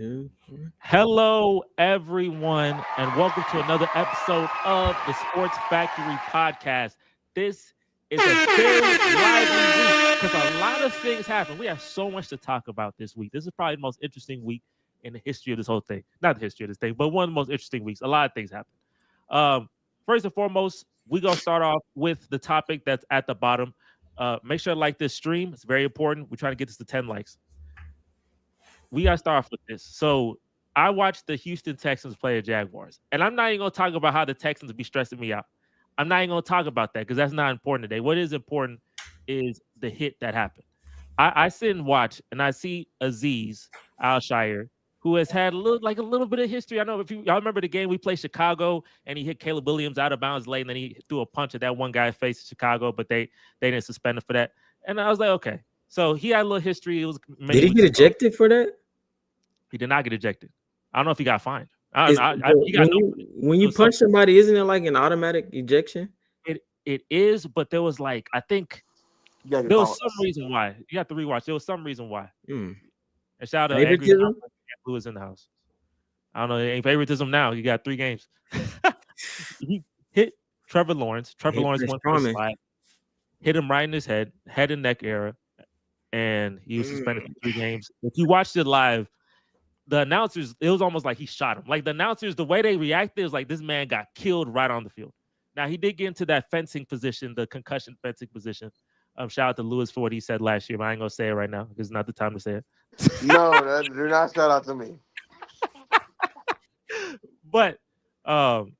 2. Hello, everyone, and welcome to another episode of the Sports Factory podcast. This is a very lively week because a lot of things happen. We have so much to talk about this week. This is probably the most interesting week in the history of this whole thing. Not the history of this thing, but one of the most interesting weeks. A lot of things happen. First and foremost, we're going to start off with the topic that's at the bottom. Make sure to like this stream. It's very important. We're trying to get this to 10 likes. We got to start off with this. So, I watched the Houston Texans play the Jaguars, and I'm not even going to talk about how the Texans be stressing me out. I'm not even going to talk about that because that's not important today. What is important is the hit that happened. I sit and watch, and I see Azeez Al Shaair, who has had a little bit of history. I know if y'all remember the game we played Chicago, and he hit Caleb Williams out of bounds late, and then he threw a punch at that one guy's face in Chicago, but they didn't suspend him for that. And I was like, okay, so he had a little history. It was Did he get ejected for that? He did not get ejected. I don't know if he got fined. When you punch somebody, isn't it like an automatic ejection? It is, but there was I think there was some reason why. You have to rewatch. There was some reason why. And shout out to Angry who was in the house. I don't know. It ain't favoritism now. He got 3 games. He hit Trevor Lawrence. Trevor Lawrence went for a slide. Hit him right in his head and neck area. And he was suspended for 3 games. If you watched it live, the announcers, it was almost like he shot him. Like the announcers, the way they reacted was like this man got killed right on the field. Now he did get into that fencing position, the concussion fencing position. Shout out to Lewis for what he said last year, but I ain't gonna say it right now because it's not the time to say it. No, do not shout out to me. But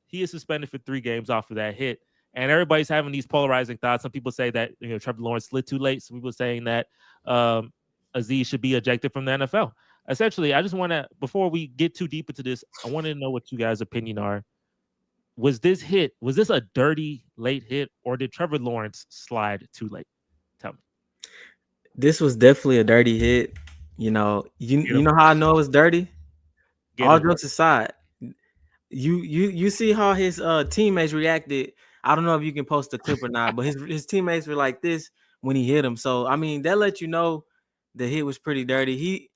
he is suspended for 3 games off of that hit. And everybody's having these polarizing thoughts. Some people say that Trevor Lawrence slid too late. Some people saying that Azeez should be ejected from the NFL. Essentially, I just want to, before we get too deep into this, I want to know what you guys' opinion are. Was this a dirty late hit, or did Trevor Lawrence slide too late? Tell me. This was definitely a dirty hit. You know how I know it's dirty? All jokes aside, you see how his teammates reacted. I don't know if you can post the clip or not, but his teammates were like this when he hit him. So I mean, that let you know the hit was pretty dirty.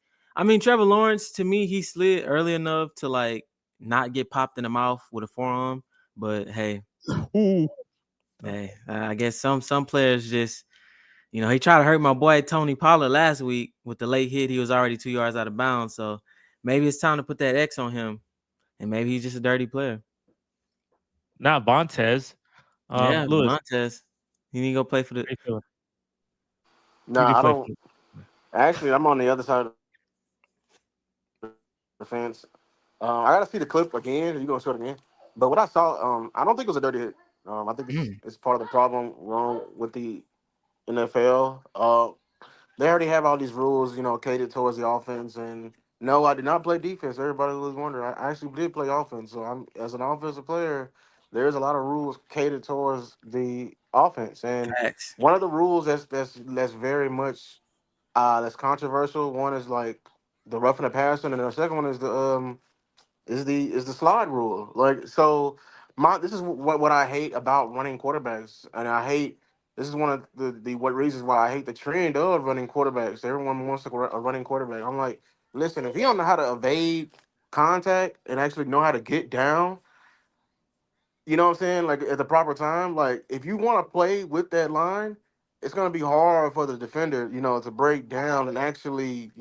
Trevor Lawrence, to me, he slid early enough to not get popped in the mouth with a forearm. But hey, I guess some players just, he tried to hurt my boy Tony Pollard last week with the late hit. He was already 2 yards out of bounds. So maybe it's time to put that X on him, and maybe he's just a dirty player. Not Vontaze. Lewis. Vontaze. He need to go play for the. No, I don't. Actually, I'm on the other side of the fence. I gotta see the clip again. You're gonna show it again. But what I saw, I don't think it was a dirty hit. I think it's part of the problem wrong with the NFL. They already have all these rules, catered towards the offense. And no, I did not play defense. Everybody was wondering. I actually did play offense. So as an offensive player, there's a lot of rules catered towards the offense. And one of the rules that's very much that's controversial. One is like the roughing the passer, and the second one is the slide rule. This is what I hate about running quarterbacks, and this is one of the what reasons why I hate the trend of running quarterbacks. Everyone wants a running quarterback. I'm like, listen, if you don't know how to evade contact and actually know how to get down, you know what I'm saying? Like at the proper time, like if you want to play with that line, it's gonna be hard for the defender, to break down and actually,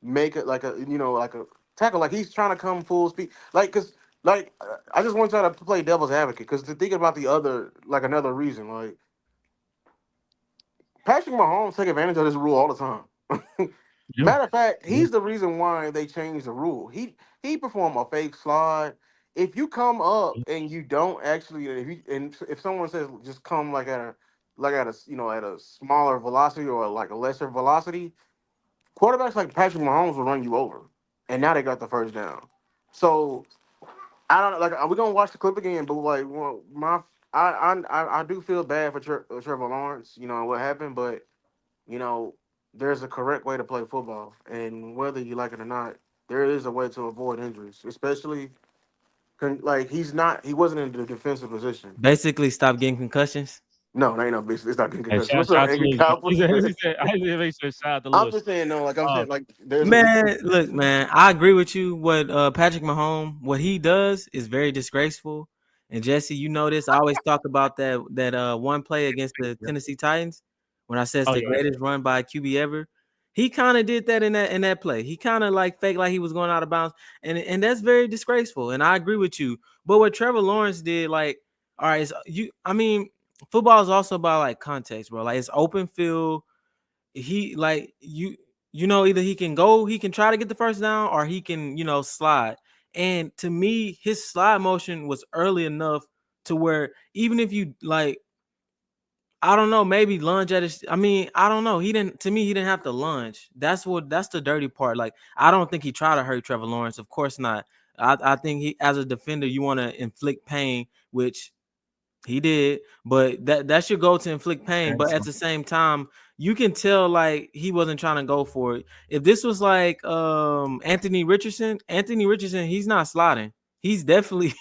make it like a tackle. Like he's trying to come full speed. I just want y'all to play devil's advocate because to think about another reason, like Patrick Mahomes take advantage of this rule all the time. Matter of fact, he's the reason why they changed the rule. He performed a fake slide. If you come up and you don't actually, if someone says just come at a smaller velocity or like a lesser velocity, quarterbacks like Patrick Mahomes will run you over, and now they got the first down. So I don't we're gonna watch the clip again, but I do feel bad for Trevor Lawrence, and what happened, but there's a correct way to play football, and whether you like it or not, there is a way to avoid injuries, especially he wasn't in the defensive position. Basically, stop getting concussions. No, ain't no bitch. It's not getting Hey, concussion. shout, What's shout up, out to angry Lewis. Cowboys He fan? said, I didn't make sure shout out to I'm Lewis. just saying, no, like I'm Um, saying, like there's a Man, look, man, I agree with you. What Patrick Mahomes, what he does is very disgraceful. And Jesse, you know this. I always talk about that one play against the Tennessee Titans when I said it's oh the yeah, greatest run by a QB ever. He kind of did that in that play. He kind of like faked like he was going out of bounds, and that's very disgraceful. And I agree with you. But what Trevor Lawrence did, like, all right, I mean, football is also about like context, bro. Like it's open field. He like you know, either he can try to get the first down or he can, slide. And to me, his slide motion was early enough to where even if you like, I don't know, maybe lunge at his, I mean, I don't know. He didn't have to lunge. That's the dirty part. Like, I don't think he tried to hurt Trevor Lawrence. Of course not. I think he, as a defender, you want to inflict pain, which he did, but that's your goal, to inflict pain. But at the same time, you can tell like he wasn't trying to go for it. If this was like Anthony Richardson, he's not sliding. He's definitely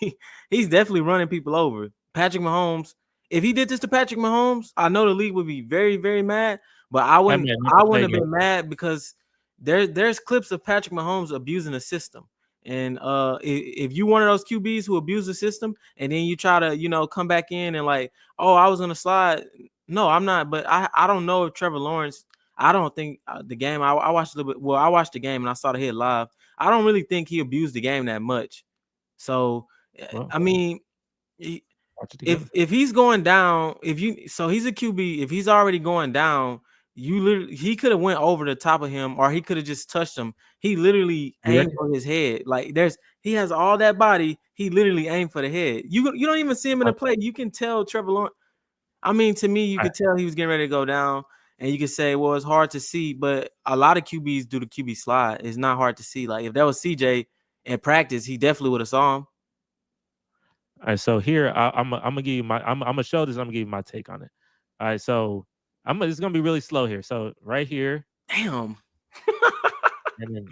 he's definitely running people over. Patrick Mahomes, if he did this to Patrick Mahomes, I know the league would be very, very mad, but I that wouldn't man never I play wouldn't have again. been mad because there's clips of Patrick Mahomes abusing the system. And if you one of those QBs who abuse the system, and then you try to, come back in and like, oh, I was gonna slide. No, I'm not. But I don't know if Trevor Lawrence. I don't think the game. I watched a little bit. Well, I watched the game and I saw the hit live. I don't really think he abused the game that much. So, Well, I mean, watch it again. if he's going down, so he's a QB. If he's already going down, he could have went over the top of him, or he could have just touched him. He literally You aimed reckon? for his head. Like he has all that body. He literally aimed for the head. You don't even see him in the play. You can tell Trevor Lawrence. I mean, to me, you could tell he was getting ready to go down, and you could say, well, it's hard to see, but a lot of QBs do the QB slide. It's not hard to see. Like if that was CJ in practice, he definitely would have saw him. All right, so here I'm gonna give you my I'm gonna show this. I'm gonna give you my take on it. All right, so it's gonna be really slow here. So right here, Damn. and then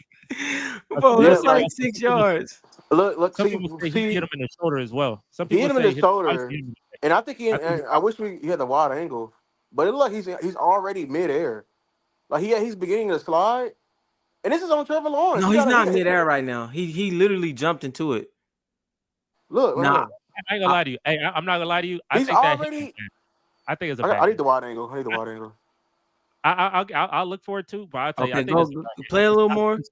Bro, yeah, that's like like 6 yards. look, some see, people say he hit see, him in the shoulder as well. Some he people hit him in the say obviously shoulder, hit him. and I think I think I wish he had the wide angle, but it looked like he's already midair. Like he's beginning to slide, and this is on Trevor Lawrence. No, He he's got to not he midair right now. He literally jumped into it. look, look, Now, look. I ain't gonna I, lie to you. Hey, I'm not gonna lie to you. I He's think that hit was already. bad. I think it's a I bad need hit. the wide angle. I need the wide angle. I'll look for it too, but I'll tell you, I okay, think go it's a bad play a little more. hit.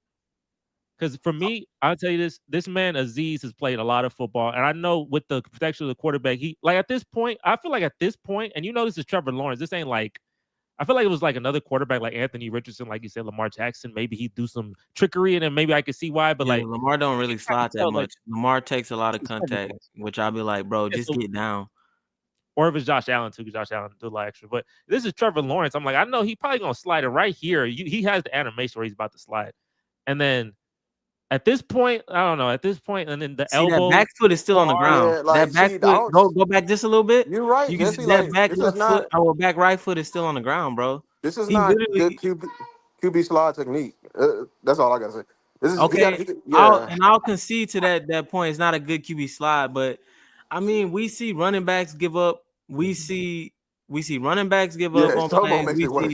Because for me, I'll tell you this man Azeez has played a lot of football, and I know with the protection of the quarterback, he like at this point, I feel like at this point, and you know this is Trevor Lawrence. This ain't like I feel like it was like another quarterback like Anthony Richardson, like you said, Lamar Jackson. Maybe he'd do some trickery, and then maybe I could see why. But Yeah, like Lamar don't you really have to slide that tell, like much. Lamar takes a lot of this is Trevor contact, Lawrence. which I'll be like, bro, Yeah, just so, get down. or if it's Josh Allen too, because Josh Allen do a lot extra. But this is Trevor Lawrence. I'm like, I know he probably gonna slide it right here. He has the animation where he's about to slide, and then at this point, I don't know. At this point, and then the See, that elbow, back foot is still on the forearm. ground. Yeah, That like back see, I foot, don't. go back just a little bit. You're right, You can see Jesse. that Like back this is left foot not. or back right foot is still on the ground, bro. This is He not good literally QB slide technique. That's all I gotta say. This is he got. okay. Yeah, I'll concede to that point. It's not a good QB slide, but I mean, we see running backs give up. We see running backs give up yeah. on Tomo plays. makes it worse.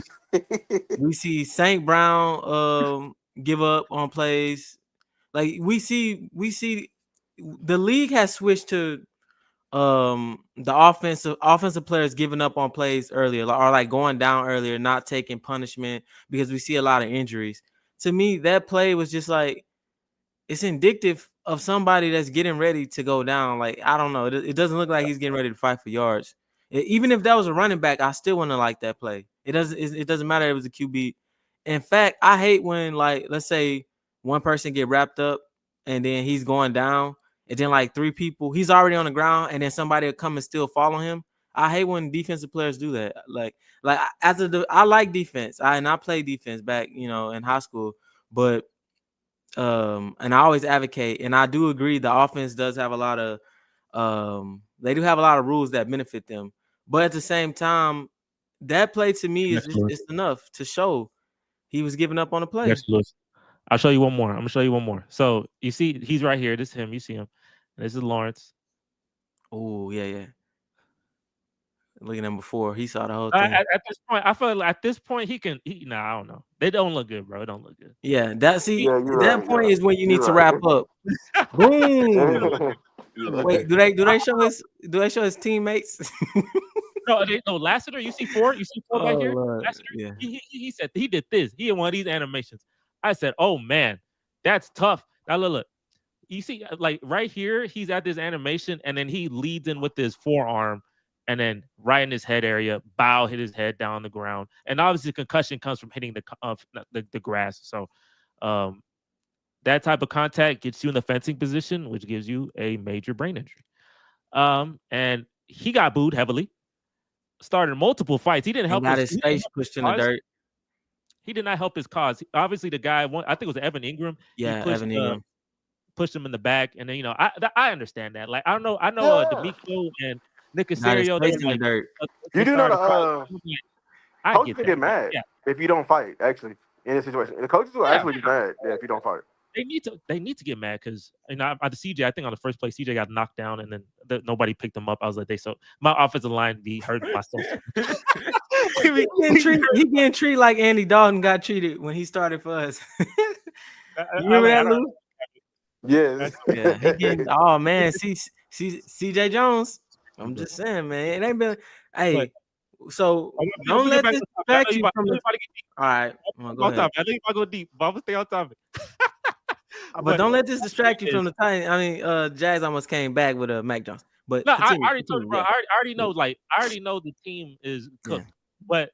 We see Saint Brown give up on plays. Like we see the league has switched to the offensive players giving up on plays earlier, or like going down earlier, not taking punishment, because we see a lot of injuries. To me, that play was just like, it's indicative of somebody that's getting ready to go down. Like, I don't know. It doesn't look like he's getting ready to fight for yards. Even if that was a running back, I still wouldn't like that play. It doesn't matter if it was a QB. In fact, I hate when, like, let's say one person get wrapped up and then he's going down, and then like three people, he's already on the ground, and then somebody will come and still follow him. I hate when defensive players do that. Like I like defense. I play defense back, in high school, but and I always advocate, and I do agree, the offense does have a lot of they do have a lot of rules that benefit them. But at the same time, that play to me is Yes, just, Lewis. it's enough to show he was giving up on the Yes, play. Lewis. I'll show you one more. I'm gonna show you one more. So you see, he's right here. This is him. You see him. And this is Lawrence. Oh, yeah, yeah. looking at him before. He saw the whole thing. At this point, I feel like at this point he can. I don't know. They don't look good, bro. It don't look good. Yeah, Yeah, you're that right. point Yeah, is when you need you're to wrap right. up. Boom. It don't look Wait, good. do they show his teammates? No, Lassiter. You see four. You see four back Oh here. Lord. Lassiter. Yeah. He said he did this. He had one of these animations. I said, oh man, that's tough. Now look. You see, like right here, he's at this animation, and then he leads in with his forearm, and then right in his head area, bow hit his head down on the ground, and obviously concussion comes from hitting the grass. So, that type of contact gets you in the fencing position, which gives you a major brain injury. And he got booed heavily. Started multiple fights. He didn't And help got his his face pushed in the dirt. He did not help his cause. Obviously, the guy, I think it was Evan Ingram. Yeah, Evan Ingram. Pushed him in the back, and then I understand that. Like I know Yeah. D'Amico and Nick Got his Casario, face they're in like the dirt. You do know the I coaches get can that. get mad Yeah, if you don't fight. Actually, in this situation, the coaches will actually get mad if you don't fight. they need to get mad because the CJ, I think on the first play, CJ got knocked down, and then nobody picked him up. I was like, my offensive line be hurting myself. He getting treated like Andy Dalton got treated when he started for us. You remember that, Lou? Yes. Yeah, he getting. Oh man, CJ Jones. I'm just saying, man, it ain't been. Hey, so don't let this distract you from the. All right, go ahead. I think if I go deep, but I'm gonna stay on topic. But don't let this distract you from the Titans. I mean, Jazz almost came back with a Mac Jones. But no, continue, I already told you, bro. yeah. I already know. Like, I already know the team is cooked. Yeah. But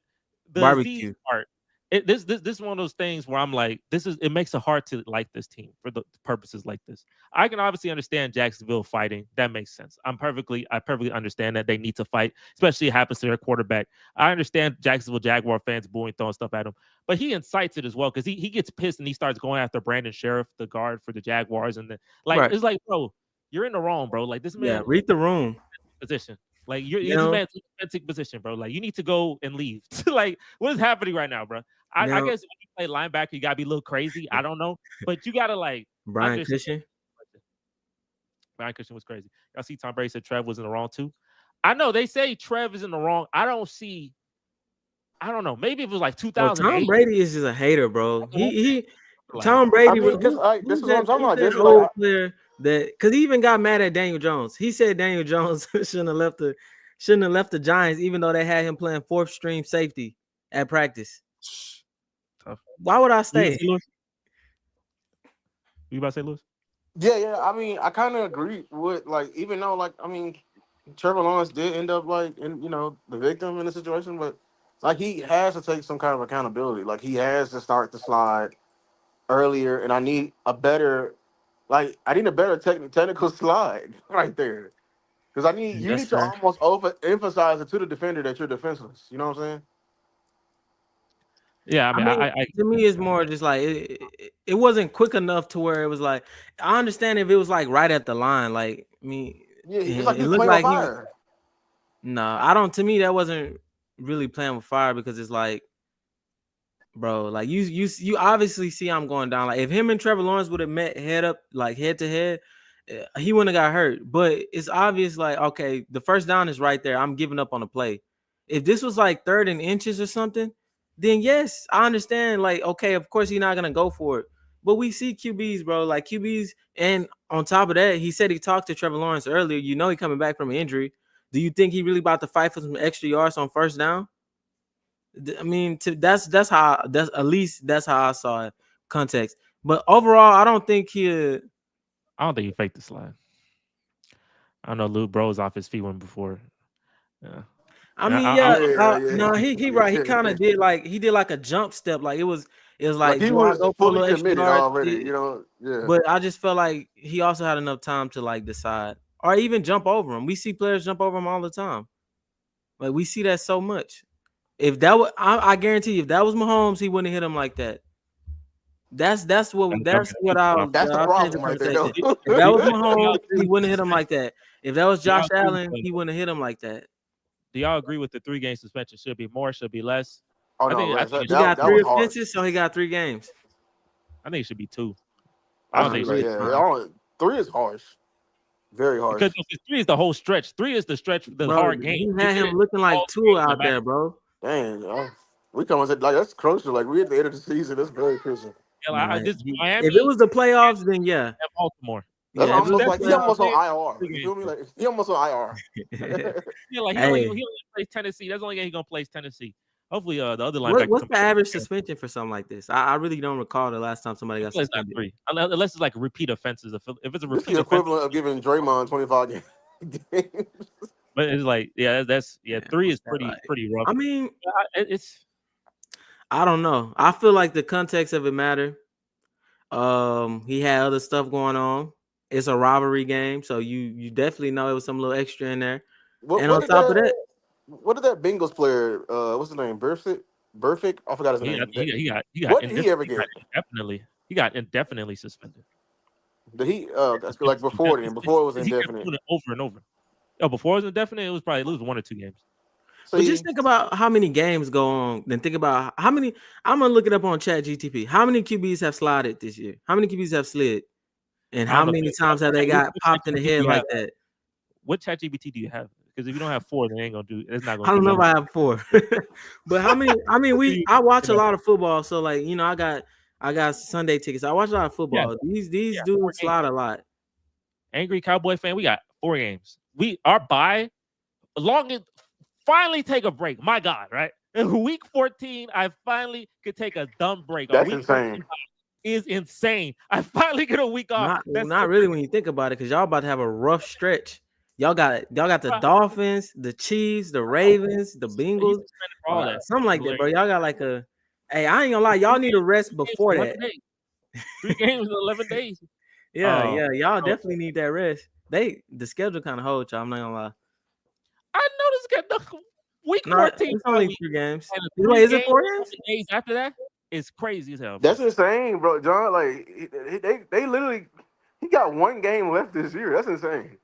the Barbecue Azeez part, this is one of those things where I'm like, it makes it hard to like this team for the purposes like this. I can obviously understand Jacksonville fighting. That makes sense. I perfectly understand that they need to fight, especially it happens to their quarterback. I understand Jacksonville Jaguar fans booing, throwing stuff at him, but he incites it as well because he gets pissed and he starts going after Brandon Sheriff, the guard for the Jaguars, and it's like, bro, you're in the wrong, bro. Like this man, read the room position. Like you're this man's defensive position, bro. Like you need to go and leave. Like what is happening right now, bro? I guess when you play linebacker, you gotta be a little crazy. I don't know, but you gotta like Brian Cushing. Brian Cushing was crazy. Y'all see Tom Brady said Trev was in the wrong too. I know they say Trev is in the wrong. I don't know. Maybe it was like 2008. Tom Brady is just a hater, bro. Tom Brady. This is what I'm talking about. This is old player that because he even got mad at Daniel Jones. He said Daniel Jones shouldn't have left the Giants, even though they had him playing fourth string safety at practice. Tough. Why would I stay? You about to say, Lewis? Yeah. I mean, I kind of agree with even though Trevor Lawrence did end up the victim in the situation, but he has to take some kind of accountability. Like he has to start the slide earlier, and I need a better technical slide right there. Because you need to almost overemphasize it to the defender that you're defenseless. You know what I'm saying? Yeah, I mean, to me, it's more just like it wasn't quick enough to where it was like I understand if it was like right at the line. Like I mean, it's like it looked like fire. No, I don't. To me, that wasn't really playing with fire because it's like, bro, like you obviously see I'm going down. Like if him and Trevor Lawrence would have met head to head, he wouldn't have got hurt. But it's obvious, like, okay, the first down is right there. I'm giving up on the play. If this was like 3rd and inches or something, then yes, I understand. Like, okay, of course he's not gonna go for it. But we see QBs, bro, like QBs, and on top of that, he said he talked to Trevor Lawrence earlier. You know, he coming back from an injury. Do you think he really about to fight for some extra yards on first down? I mean, that's how I saw it, context. But overall, I don't think he faked the slide. I don't know. Luke Bros off his feet went before. Yeah. I mean, no, he right. He kind of did like a jump step. Like it was like he was fully committed already. You know, yeah. But I just felt like he also had enough time to like decide or even jump over him. We see players jump over him all the time. Like we see that so much. If that was, I guarantee you, if that was Mahomes, he wouldn't hit him like that. That's what That's the problem right there. If that was Mahomes, he wouldn't hit him like that. If that was Josh Allen, he wouldn't hit him like that. Do y'all agree with the 3-game suspension? Should be more, should be less? Oh no, he got 3 offenses, so he got 3 games. I think it should be 2. I don't think 3 is harsh. Very harsh. Because 3 is the whole stretch. 3 is the stretch, the Bro, hard game. he had him looking like Tua out there, bro. Dang, we come and said like that's crucial. Like we at the end of the season, that's very crucial. Yeah, Nah, this if it Miami was the playoffs, then yeah. and Baltimore. That's Yeah, if it was almost the like he almost on playoffs. IR. You feel me? Like he almost on IR. Yeah, like he Hey, only plays Tennessee. That's the only game he's gonna play Tennessee. Hopefully, the other linebacker. what's the average suspension for something like this? I really don't recall the last time somebody got It's not suspended. 3, unless it's like repeat offenses. If it's a This is repeat the offense, equivalent of giving Draymond 25 games. but it's like that's 3 is pretty rough. I mean, It's I don't know. I feel like the context of it matter. He had other stuff going on. It's a rivalry game, so you definitely know it was some little extra in there. And on top of that, what did that Bengals player? What's his name? Burfict? I forgot his name. he got what did he ever get? He got indefinitely suspended. Did he? That's like before then. Before it was indefinite. Over and over. Oh, before it was indefinite, it was probably lose 1 or 2 games. So but just think about how many games go on. Then think about how many. I'm gonna look it up on ChatGTP. How many QBs have slided this year? How many QBs have slid? And how many times have they got popped in the head like that? What ChatGPT do you have? Because if you don't have 4, then it ain't gonna do. It's not gonna. I don't know if I have 4, but how many? I mean, I watch a lot of football, so like I got Sunday tickets. I watch a lot of football. Yeah. These dudes slide a lot. Angry Cowboy fan, we got 4 games. Our bye, long as finally take a break. My God, right? In week 14, I finally could take a dumb break. That's insane. Is insane. I finally get a week off. Not really when you think about it, because y'all about to have a rough stretch. Y'all got the Dolphins, the Chiefs, the Ravens, the Bengals, something like that, bro. Y'all got like a. Hey, I ain't gonna lie, y'all need a rest before that. 3 games in 11 days. Yeah, y'all definitely need that rest. The schedule kind of holds y'all. I'm not gonna lie. I noticed the week 14. It's only 3 games. Wait, is it 4 games? Days after that, it's crazy as hell. Bro. That's insane, bro. John, like they literally, he got 1 game left this year. That's insane.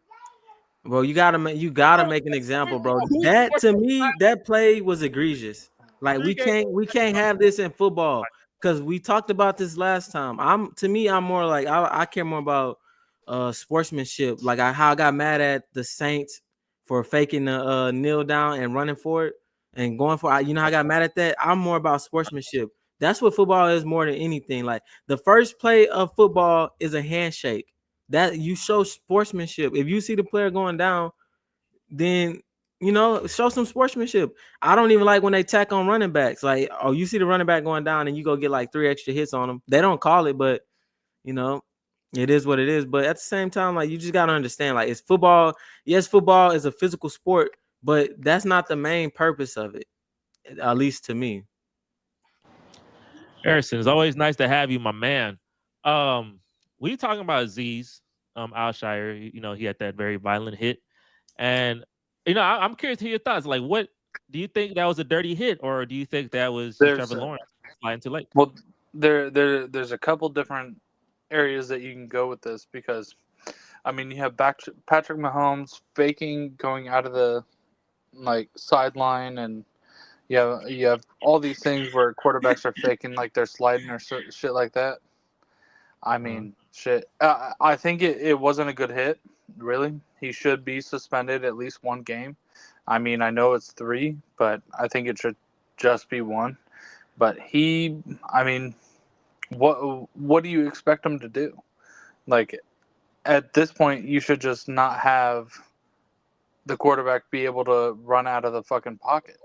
Bro, you gotta make an example, bro. That to me, that play was egregious. Like we can't have this in football, because we talked about this last time. I'm more like I care more about sportsmanship. Like how I got mad at the Saints for faking the kneel down and running for it and going for it. I got mad at that. I'm more about sportsmanship. That's what football is more than anything. Like the first play of football is a handshake. That you show sportsmanship. If you see the player going down, then show some sportsmanship. I don't even like when they tack on running backs. Like, oh, you see the running back going down and you go get like 3 extra hits on them. They don't call it, but it is what it is. But at the same time, like, you just gotta understand, like, it's football. Yes, football is a physical sport, but that's not the main purpose of it, at least to me. Harrison, it's always nice to have you, my man. We talking about Azeez Al Shaair. He had that very violent hit, and I'm curious to hear your thoughts. Like, what do you think, that was a dirty hit, or do you think that was Trevor Lawrence sliding too late? Well, there's a couple different areas that you can go with this, because, I mean, you have Patrick Mahomes faking going out of the sideline, and you have all these things where quarterbacks are faking like they're sliding or shit like that. I mean, shit. I think it wasn't a good hit, really. He should be suspended at least 1 game. I mean, I know it's 3, but I think it should just be 1. But what do you expect him to do? Like, at this point, you should just not have the quarterback be able to run out of the fucking pocket.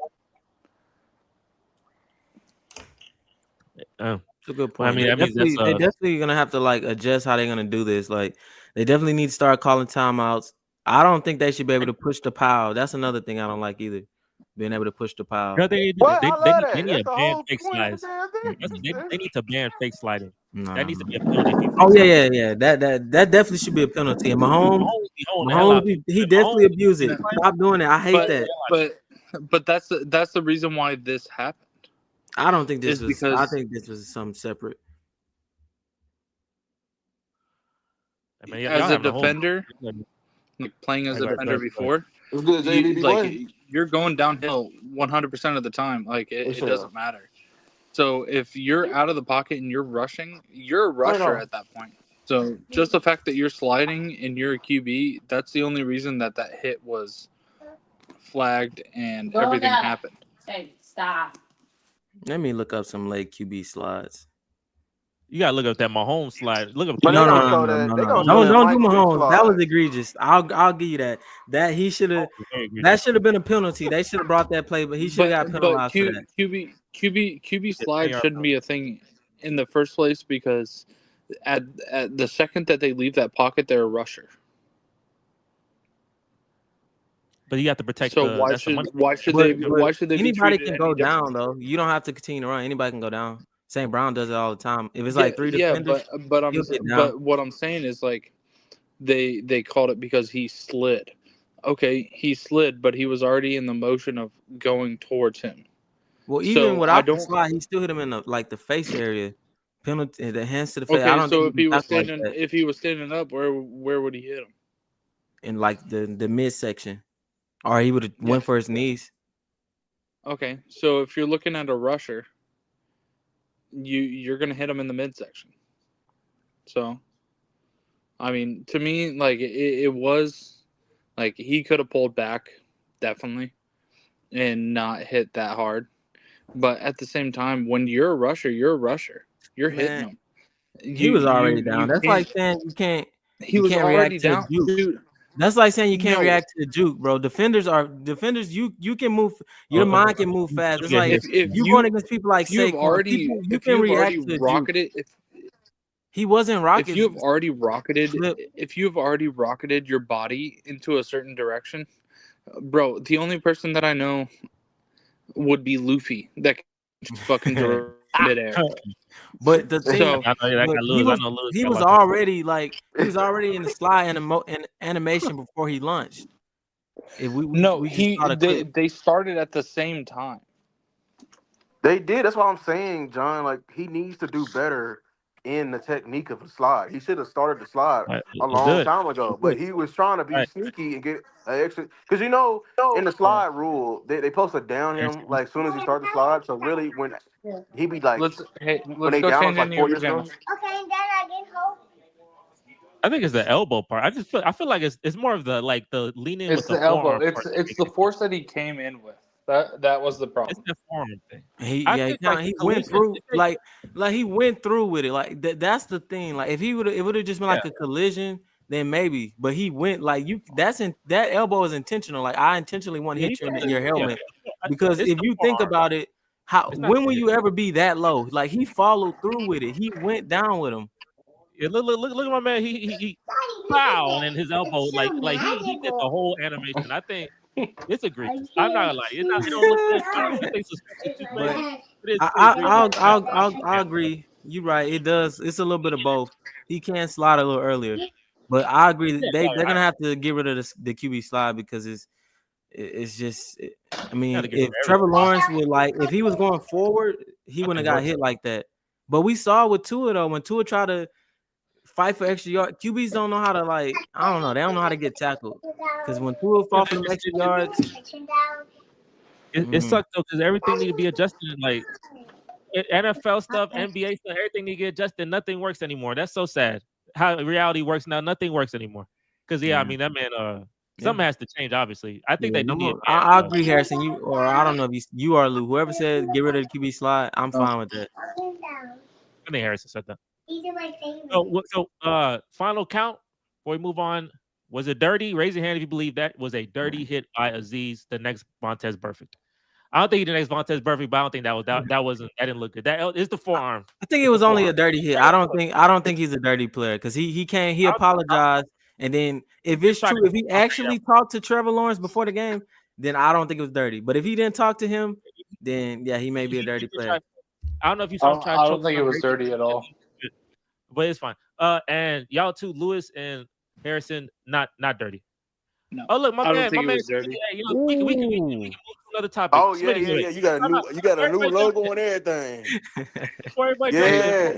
That's a good point. They're definitely gonna have to adjust how they're gonna do this. Like, they definitely need to start calling timeouts. I don't think they should be able to push the pile. That's another thing I don't like either. Being able to push the pile. They need to ban fake slides. They need to ban fake sliding. That needs to be a penalty. Oh yeah. That definitely should be a penalty. And Mahomes, he definitely abused it. Stop doing it. I hate that. But that's the reason why this happened. I don't think this was. I think this was something separate. I mean, as a defender, playing as a defender before, you're going downhill 100% of the time. Like, it doesn't matter. So if you're out of the pocket and you're rushing, you're a rusher at that point. So just the fact that you're sliding and you're a QB, that's the only reason that hit was flagged and everything happened. Hey, stop. Let me look up some late QB slides. You gotta look up that Mahomes slide. Look up But QB. they No, gonna no, no, show no, that. no, They no. gonna show that Don't do Mike Vick Mahomes. That was slide. egregious. I'll give you that. That he should have. That should have been a penalty. They should have brought that play, but he should have got But penalized for that. QB slide shouldn't be a thing in the first place because at the second that they leave that pocket, they're a rusher. But you have to protect So the. That's the money. why should they be Anybody treated can any go down differently? though. You don't have to continue to run. Anybody can go down. St. Brown does it all the time. If it's Yeah, like three yeah, defenders, he'll get down. but what I'm saying is like they called it because he slid. Okay, he slid, but he was already in the motion of going towards him. Well, even So I without the don't. slide, he still hit him in the face area. Penalty, the hands to the face. I Okay, don't think so he can tackle like that if he was standing up, where would he hit him? in like the midsection, or he would have Yeah. went for his knees. Okay, so if you're looking at a rusher, you're gonna hit him in the midsection. So, I mean, to me, like it was like he could have pulled back definitely and not hit that hard. But at the same time, when you're a rusher, you're a rusher. You're hitting Man, them. he was already down. You That's can't. like saying He you was can't already react to a down, juke. dude. That's like saying you can't No, react to a juke, bro. Defenders. You can move. Your mind can move fast. It's like you going against people like Saquon. People you can react to a juke. He wasn't if rocketed. Slip. you've already rocketed your body into a certain direction, bro, the only person that I know would be Luffy that can fucking direct midair. But the thing, So I know but Lewis. I know Lewis. he was already in the slide animation before he launched. If no, we just saw the clip. they started at the same time. They did. That's what I'm saying, John. Like he needs to do better in the technique of the slide. He should have started the slide Right. a It's long good. time ago. But he was trying to be Right. sneaky and get an extra. Because in the slide rule, they supposed to down him like as soon as he started the slide. So really, when he be like when Let's they go down change us like into your 4 years ago. pajamas. I think it's the elbow part. I feel like it's more of the leaning with It's the the elbow. forearm part. It's the force that he came in with. That was the It's problem. the forearm thing. He The went collision. through he went through with it. Like that's the thing. Like if it would have just been like a collision, then maybe. But he went that elbow is intentional. Like I intentionally want to hit you in your helmet because It's if the you think forearm. about it, It's not when will the you ever be that low? Like he followed through with it. He went down with him. Yeah, look at my man. He pow, and then his elbow he did the whole animation. I think it's egregious. I'm not gonna lie. It don't look good. I don't think they suspended too But crazy. It is pretty egregious. I'll agree. You're right. It does. It's a little bit of both. He can slide a little earlier, but I agree. Yeah, They're gonna have to get rid of the QB slide because it's just. I gotta mean, get if rid of Trevor Lawrence would if he was going forward, he wouldn't have got hit like that. But we saw with Tua though, when Tua tried to fight for extra yards, QBs don't know how to I don't know. They don't know how to get tackled because when Tua fought for them extra yards, It sucks though because everything need to be adjusted. Like NFL stuff, NBA stuff, everything need to get adjusted. Nothing works anymore. That's so sad. How reality works now, nothing works anymore. Because I mean that man. Something has to change. Obviously, I think they do need. I agree, Harrison. I don't know if you are Lou. Whoever said get rid of the QB slide, I'm fine with that. I think Harrison said that. So, final count before we move on. Was it dirty? Raise your hand if you believe that was a dirty hit by Azeez, the next Vontaze Burfict. I don't think he's the next Vontaze Burfict, but I don't think that didn't look good. That is the forearm. I think it was only a dirty hit. I don't think he's a dirty player because he apologized. And then if it's true, if he actually talked to Trevor Lawrence before the game, then I don't think it was dirty. But if he didn't talk to him, then yeah, he may be a dirty player. I don't know if you saw him try. I don't think it was dirty at all. But it's fine. And y'all too, Lewis and Harrison, not dirty. No. Oh look, my man was dirty. Yeah, we can move to another topic. Oh yeah. You got a new logo and everything. Yeah.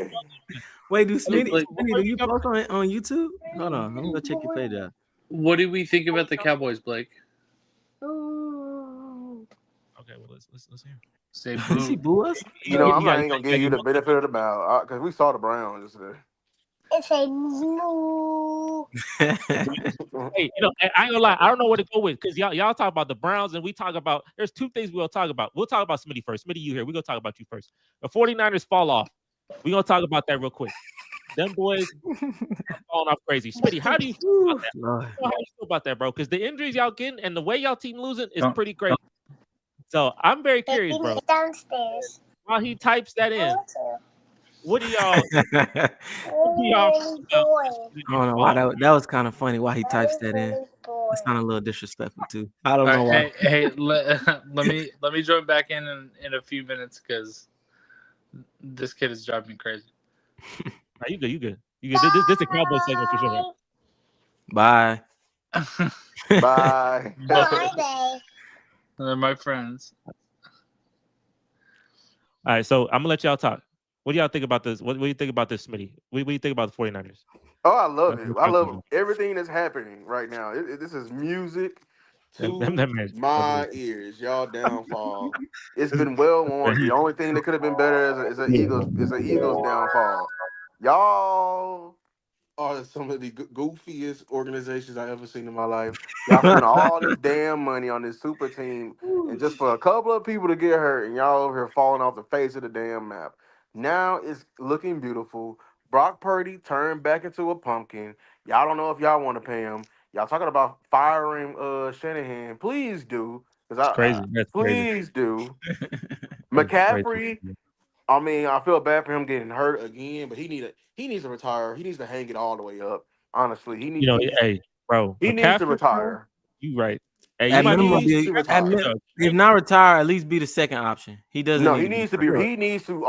Wait, do you post on YouTube? Hold on, I'm gonna go check your page out. What do we think about the Cowboys, Blake? Okay, well let's hear. Say boo. She boo us? I'm not even gonna give you the benefit of the doubt because we saw the Browns yesterday. It's a no. Hey, I ain't gonna lie. I don't know where to go with because y'all talk about the Browns and we talk about. There's two things we'll talk about. We'll talk about Smitty first. Smitty, you here? We're gonna talk about you first. The 49ers fall off. We're gonna talk about that real quick. Them boys are falling off crazy. Smitty, how do you feel about that? How do you feel about that, bro? Because the injuries y'all getting and the way y'all team losing is pretty crazy. So I'm very curious, bro. Downstairs. While he types that in, what do y'all? Really boring. I don't know why that was kind of funny. Why he types that in? It's kind of a little disrespectful too. I don't know why. Hey, let me join back in a few minutes because this kid is driving me crazy. You good? You good? This is a Cowboy segment for sure. Right? Bye. Bye. Bye. They're my friends. All right, so I'm gonna let y'all talk. What do y'all think about this? What do you think about this, Smitty? What do you think about the 49ers? Oh, I love it. I love everything that's happening right now. This is music to my ears. Y'all downfall. It's been well warranted. The only thing that could have been better is an Eagles downfall. Y'all are some of the goofiest organizations I ever seen in my life. Y'all spend all this damn money on this super team, and just for a couple of people to get hurt, and y'all over here falling off the face of the damn map. Now it's looking beautiful. Brock Purdy turned back into a pumpkin. Y'all don't know if y'all want to pay him. Y'all talking about firing Shanahan. Please do. That's crazy. That's please do. McCaffrey. I mean, I feel bad for him getting hurt again, but he needs to retire. He needs to hang it all the way up. Honestly, he needs. Hey, bro, he needs to retire. You right. Hey, at minimum, if not retire, at least be the second option. He doesn't. No, he needs to be. He needs to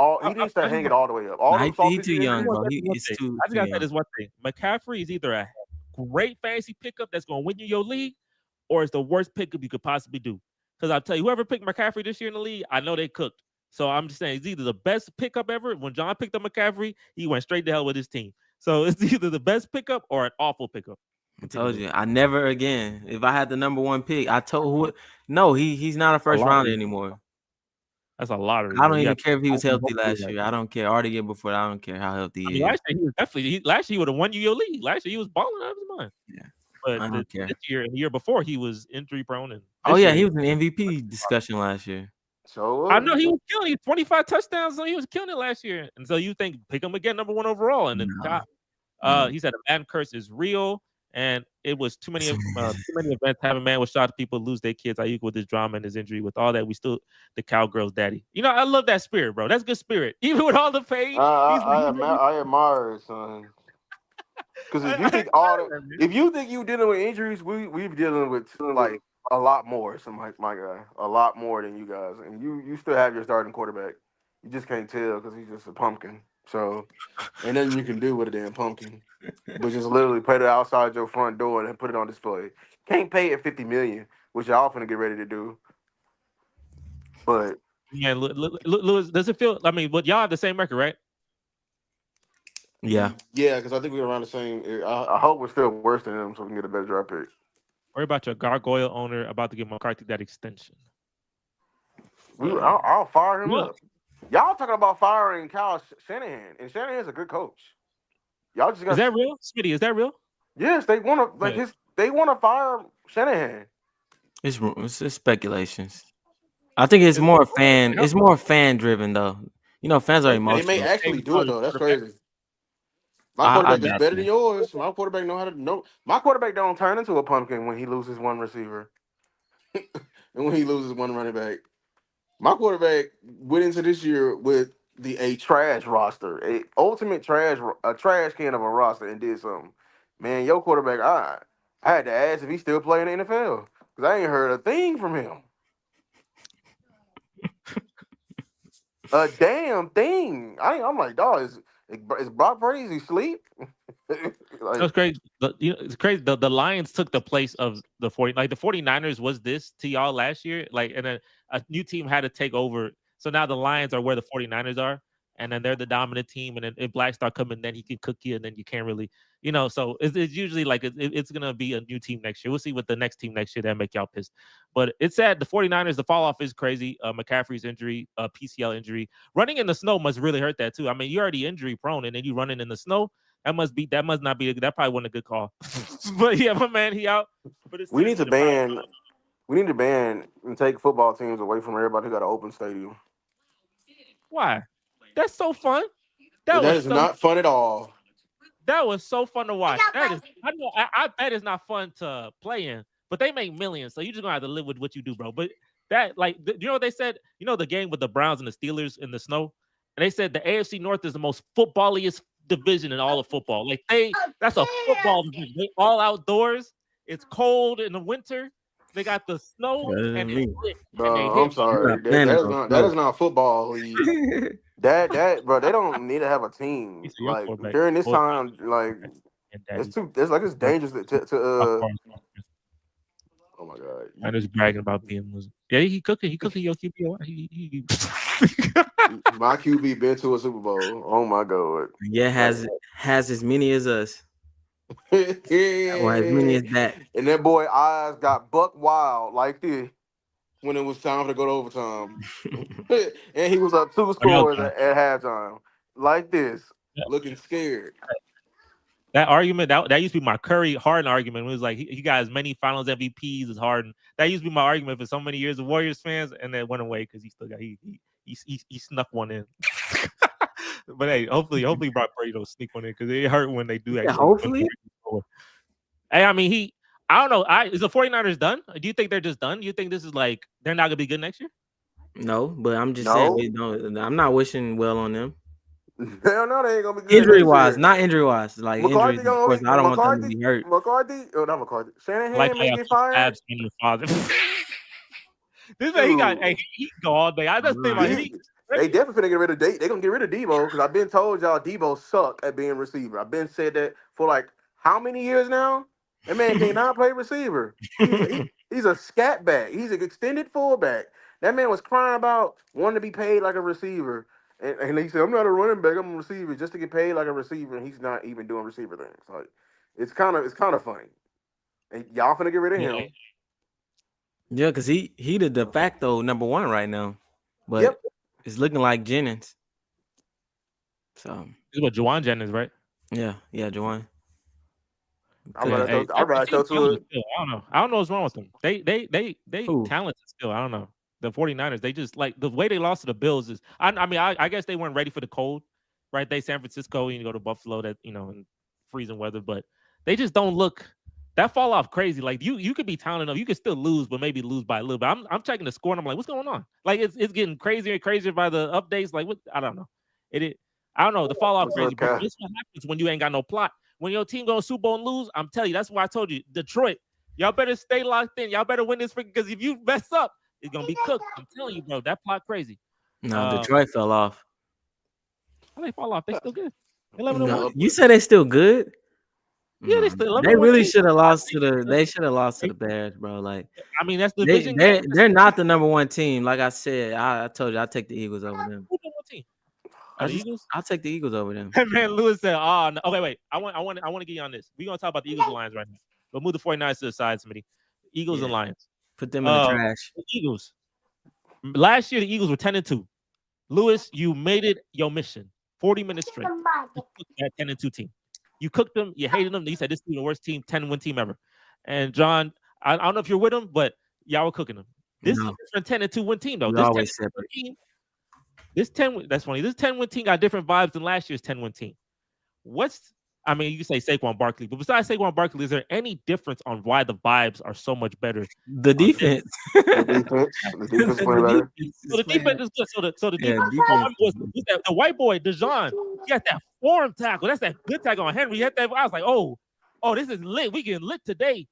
hang it all the way up. He's too young, bro. He's too. I just gotta say this one thing: McCaffrey is either a great fantasy pickup that's going to win you your league, or it's the worst pickup you could possibly do. Because I'll tell you, whoever picked McCaffrey this year in the league, I know they cooked. So I'm just saying, it's either the best pickup ever. When John picked up McCaffrey, he went straight to hell with his team. So it's either the best pickup or an awful pickup. I told you, I never again. If I had the number one pick, I told no, he's not a first rounder anymore. That's a lottery. I don't even care if he was healthy last year. I don't care. Or the year before, I don't care how healthy he is. Last year he was definitely. Last year he would have won you your league. Last year he was balling out of his mind. Yeah, but I don't care. This year and the year before he was injury prone. And he was in MVP discussion last year. So I know he was killing 25 touchdowns. So he was killing it last year. And so you think pick him again, number one overall, and then he said a man curse is real. And it was too many events having man with shocked people lose their kids. I equal with this drama and his injury. With all that, we still the cowgirl's daddy. I love that spirit, bro. That's good spirit. Even with all the pain, I admire it, son. Because if you think you dealing with injuries, we've dealing with like a lot more. So my guy, a lot more than you guys, and you still have your starting quarterback. You just can't tell because he's just a pumpkin. So, ain't nothing you can do with a damn pumpkin, but just literally put it outside your front door and put it on display. Can't pay it $50 million, which y'all finna get ready to do. But yeah, Louis, does it feel? I mean, but y'all have the same record, right? Yeah, because I think we're around the same. I hope we're still worse than them, so we can get a better draft pick. Worry about your gargoyle owner about to give McCarthy that extension. I'll fire him up. Y'all talking about firing Kyle Shanahan, and Shanahan's a good coach. Y'all just got. Is that real, Smitty? Is that real? Yes, they want to They want to fire Shanahan. It's speculations. I think it's more fan. It's more fan driven though. Fans are emotional. They may actually do it though. That's crazy. My quarterback is better than yours. My quarterback know how to know. My quarterback don't turn into a pumpkin when he loses one receiver, and when he loses one running back. My quarterback went into this year with a trash roster, a trash can of a roster, and did something. Man, your quarterback, I had to ask if he's still playing in the NFL because I ain't heard a thing from him. A damn thing. I'm like, dog, is Brock Purdy? Is he asleep? That's crazy. It's crazy. The Lions took the place of the 40. Like the 49ers was this to y'all last year. Like, and then a new team had to take over. So now the Lions are where the 49ers are, and then they're the dominant team. And then if Black start coming, then he can cook you, and then you can't really, So it's usually like it's gonna be a new team next year. We'll see what the next team next year that make y'all pissed. But it's sad. The 49ers, the fall off is crazy. McCaffrey's injury, PCL injury, running in the snow must really hurt that too. I mean, you're already injury prone, and then you running in the snow. That must not be that probably wasn't a good call. But yeah, my man, he out. But We need to ban. We need to ban and take football teams away from everybody who got an open stadium. Why? That's so fun. That is not fun at all. That was so fun to watch. That is, I know. I bet it's not fun to play in, but they make millions, so you just gonna have to live with what you do, bro. But that, like, you know what they said? You know the game with the Browns and the Steelers in the snow, and they said the AFC North is the most footballiest division in all of football. Like that's a football division. They all outdoors. It's cold in the winter. They got the snow and it's lit. Bro, I'm sorry. That is not football league. That bro, they don't need to have a team. Like during this time, like it's dangerous to oh my god. I'm just bragging about being Muslim. Yeah, he cooking your QB. My QB been to a Super Bowl. Oh my god. Yeah, has as many as us. Or as many as that. And that boy eyes got buck wild like this when it was time to go to overtime. And he was up 2 scores at halftime. Like this. Looking scared. That argument, that used to be my Curry Harden argument. It was like he got as many Finals MVPs as Harden. That used to be my argument for so many years of Warriors fans, and then went away because he still got he snuck one in. But hey, hopefully Brock Purdy don't sneak one in because it hurt when they do that. Yeah, hopefully. Hey, I mean I don't know. Is the 49ers done? Do you think they're just done? Do you think this is like they're not gonna be good next year? No, but I'm just saying I'm not wishing well on them. Hell no, they ain't gonna be good. Injury wise. Like McCarthy injuries. Of course, I don't want them to be hurt. Not McCarthy. Shanahan may get fired. Your father. This man, he go all day. I just think like they definitely finna get rid of They gonna get rid of Debo because I've been told y'all Debo suck at being receiver. I've been said that for like how many years now? That man cannot play receiver. He's a scat back. He's an extended fullback. That man was crying about wanting to be paid like a receiver. And he said, I'm not a running back, I'm a receiver, just to get paid like a receiver, and he's not even doing receiver things. Like it's kind of funny. And y'all finna get rid of him. Yeah, because he the de facto number one right now. But it's looking like Jennings. So it's what Juwan Jennings, right? Yeah, Juwan. I'm right to it. I don't know what's wrong with them. They talented still. I don't know. The 49ers, they just like the way they lost to the Bills is I guess they weren't ready for the cold, right? They San Francisco, you go to Buffalo, that in freezing weather, but they just don't look that fall off crazy. Like you could be talented enough, you could still lose, but maybe lose by a little bit. I'm checking the score and I'm like, what's going on? Like it's getting crazier and crazier by the updates. Like what I don't know. I don't know, the fall off crazy, but this is what happens when you ain't got no plot. When your team goes Super Bowl and lose, I'm telling you, that's why I told you, Detroit, y'all better stay locked in. Y'all better win this because if you mess up, it's gonna be cooked. I'm telling you, bro. That plot crazy. No, Detroit fell off. How they fall off? They still good. 11-1. You said they still good? Yeah, they still. They really should have lost to the. They should have lost to the Bears, bro. Like I mean, that's the division. They're not the number one team. Like I said, I told you, I'll take the Eagles over them. I'll take the Eagles over them. Man, Lewis said, "Oh, no. Okay, wait. I want to get you on this. We're gonna talk about the Eagles and Lions right now. But move the 49ers to the side, somebody. Eagles and Lions. Put them in the trash. The Eagles. Last year, the Eagles were 10-2. Lewis, you made it your mission. 40 minutes straight. That 10-2 team. You cooked them. You hated them. You said this is the worst team, 10-win team ever. And John, I don't know if you're with them, but y'all were cooking them. This is a 10-2 win team though. This 10-win team. That's funny. This 10-win team got different vibes than last year's 10-win team. I mean, you can say Saquon Barkley, but besides Saquon Barkley, is there any difference on why the vibes are so much better? The defense. The defense is playing better. So the defense is good. So the defense was the white boy, Dejan. He had that form tackle. That's that good tackle on Henry. He had that. I was like, oh, this is lit. We getting lit today.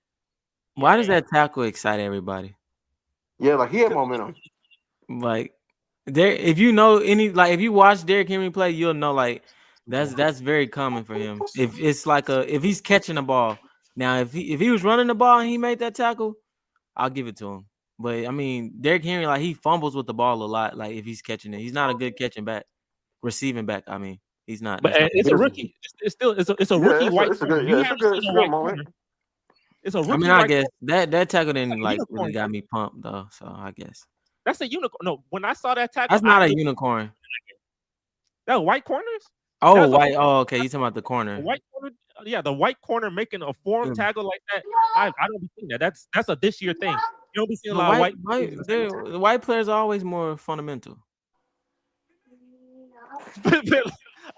Why does that tackle excite everybody? Yeah, like he had momentum. Like if you watch Derrick Henry play, you'll know like that's very common for him. If it's like if he's catching the ball. Now if he was running the ball and he made that tackle, I'll give it to him. But I mean, Derrick Henry, like he fumbles with the ball a lot. Like if he's catching it, he's not a good receiving back. I mean, he's not. But it's a rookie. It's a rookie white. It's a good moment. It's a rookie. I mean, I guess that tackle didn't really got me pumped though. So I guess that's a unicorn. No, when I saw that tackle, that's not a unicorn. That white corners. Oh, That's a white. Oh, okay. You talking about the The corner? white corner, yeah, the white corner making a form Mm. tackle like that. I don't be seeing that. That's a this year thing. You don't be seeing a The lot of white, white white, players the white players are always more fundamental.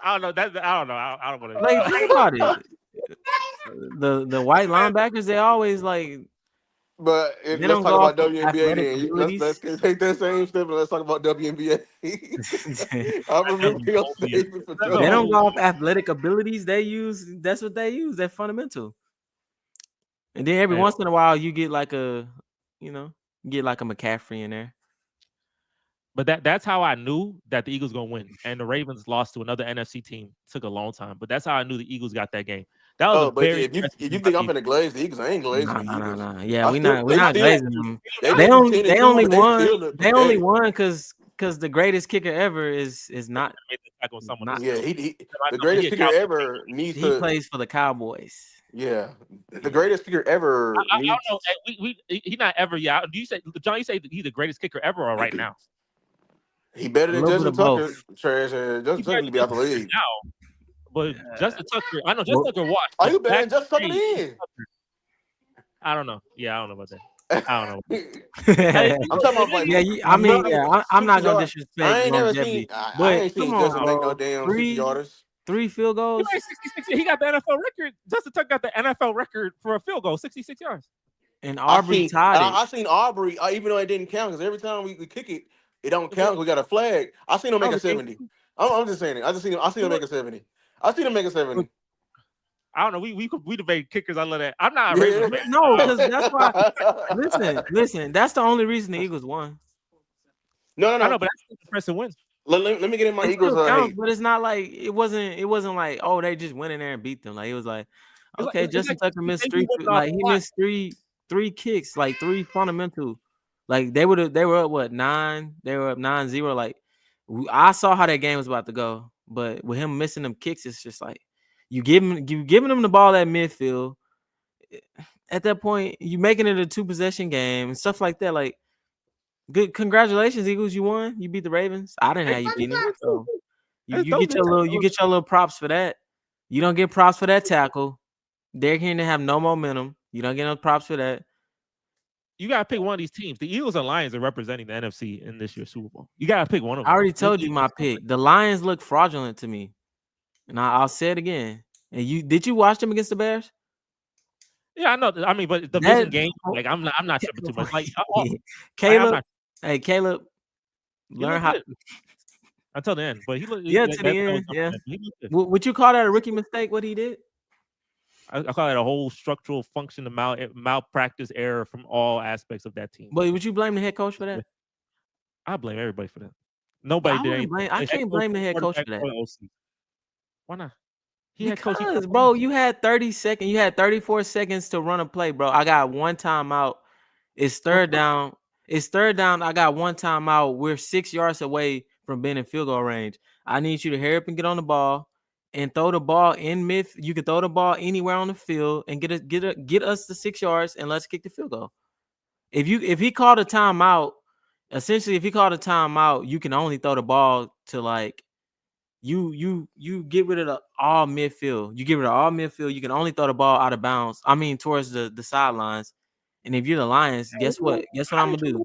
I don't know. I don't know. I don't want to. Like, think about it. The white linebackers, they always like But they let's don't talk go off about of WNBA athletic then. Let's abilities. take that same step and let's talk about WNBA. I That's gonna remember be a your whole year. statement for That's a They don't whole go off year. athletic abilities. They use that's what they use. They're fundamental. And then every And, once in a while, you get like a, you know, get like a McCaffrey in there. but that's how I knew that the Eagles gonna win. And the Ravens lost to another NFC team. Took a long time, but that's how I knew the Eagles got that game. That was a Oh, but very if impressive you game by think the I'm Eagles. gonna glaze the Eagles, I ain't glazing No, the no, no, Eagles. no. Yeah, I we still not we they not Not still glazing you. them. they Not may They be you. only 10-2, but they still look they only pathetic. won because the greatest kicker ever is not Made the tackle on someone not else. Yeah, So the I mean, he greatest a kicker Cowboy fan. ever needs he to. plays for the Cowboys. Yeah, the greatest kicker ever I don't know. needs. He not ever. Yeah. Do you say John? You say he's the greatest kicker ever, or right now? He better A than little bit Justin of both. Tucker. Trash and He Justin better Tucker than need to be out the Justin Tucker league. now, but Justin Tucker. I know Justin Well, Tucker washed, Are but you better back than Justin Tucker in the day, then? I don't know. Yeah, I don't know about that. I don't know. Hey, yeah, you I'm know, talking about like I mean, running yeah, I'm not 60 gonna yards. disrespect longevity, I but ain't come seen on, Justin make no bro. damn 60 Three yarders. three field he goals made 66. He got the NFL record. Justin Tucker got the NFL record for a field goal, 66 yards. and Aubrey tied it. I seen Aubrey, even though it didn't count, because every time we kick it, it don't But count. We got a flag. I seen him that make a was a game. 70. I'm just saying it. I seen him make a 70. I seen him make a 70. I don't know. We debate kickers. I love that. I'm not a Ravens Yeah. fan. No, because that's why. Listen. That's the only reason the Eagles won. No, no, I know, no. but that's an impressive win. Let me get in my It Eagles still counts, hate. but it's not like it wasn't. It wasn't like, oh, they just went in there and beat them. Like it was like, okay, It's Justin like Tucker you missed say he three. went off Like he spot. missed three kicks, like three fundamental. Like they were up what 9? They were up 9-0. Like I saw how that game was about to go, but with him missing them kicks, it's just like you giving him the ball at midfield. At that point, you making it a 2-possession game and stuff like that. Like, good, congratulations, Eagles, you won. You beat the Ravens. I didn't have you beating them, so It's you those get good. your little props for that. You don't get props for that tackle. Derrick Henry have no momentum. You don't get no props for that. You gotta pick one of these teams. The Eagles and Lions are representing the NFC in this year's Super Bowl. You gotta pick one of I them. already told you my pick. The Lions look fraudulent to me, and I'll say it again. And did you watch them against the Bears? Yeah, I know. I mean, but division That game, like I'm not tripping too much. Like, I'm Caleb, not. hey Caleb, He learn looked how. good until the end, but he looked. Yeah, Like, to the that was end. Yeah. he looked good. Would you call that a rookie mistake? What he did? I call it a whole structural function of malpractice error from all aspects of that team. But would you blame the head coach for that? I blame everybody for that. Nobody I did wouldn't anything. blame. I can't blame the head coach for that. Why not? Because, bro, you had 30 seconds. You had 34 seconds to run a play, bro. I got one timeout. It's third down. It's third down. I got one timeout. We're 6 yards away from being in field goal range. I need you to hurry up and get on the ball and throw the ball in mid. You can throw the ball anywhere on the field and get us the 6 yards and let's kick the field goal. If he called a timeout, essentially, if he called a timeout, you can only throw the ball to like. You get rid of all midfield. You get rid of all midfield. You can only throw the ball out of bounds. I mean, towards the sidelines. And if you're the Lions, guess what? Guess what I'm gonna do?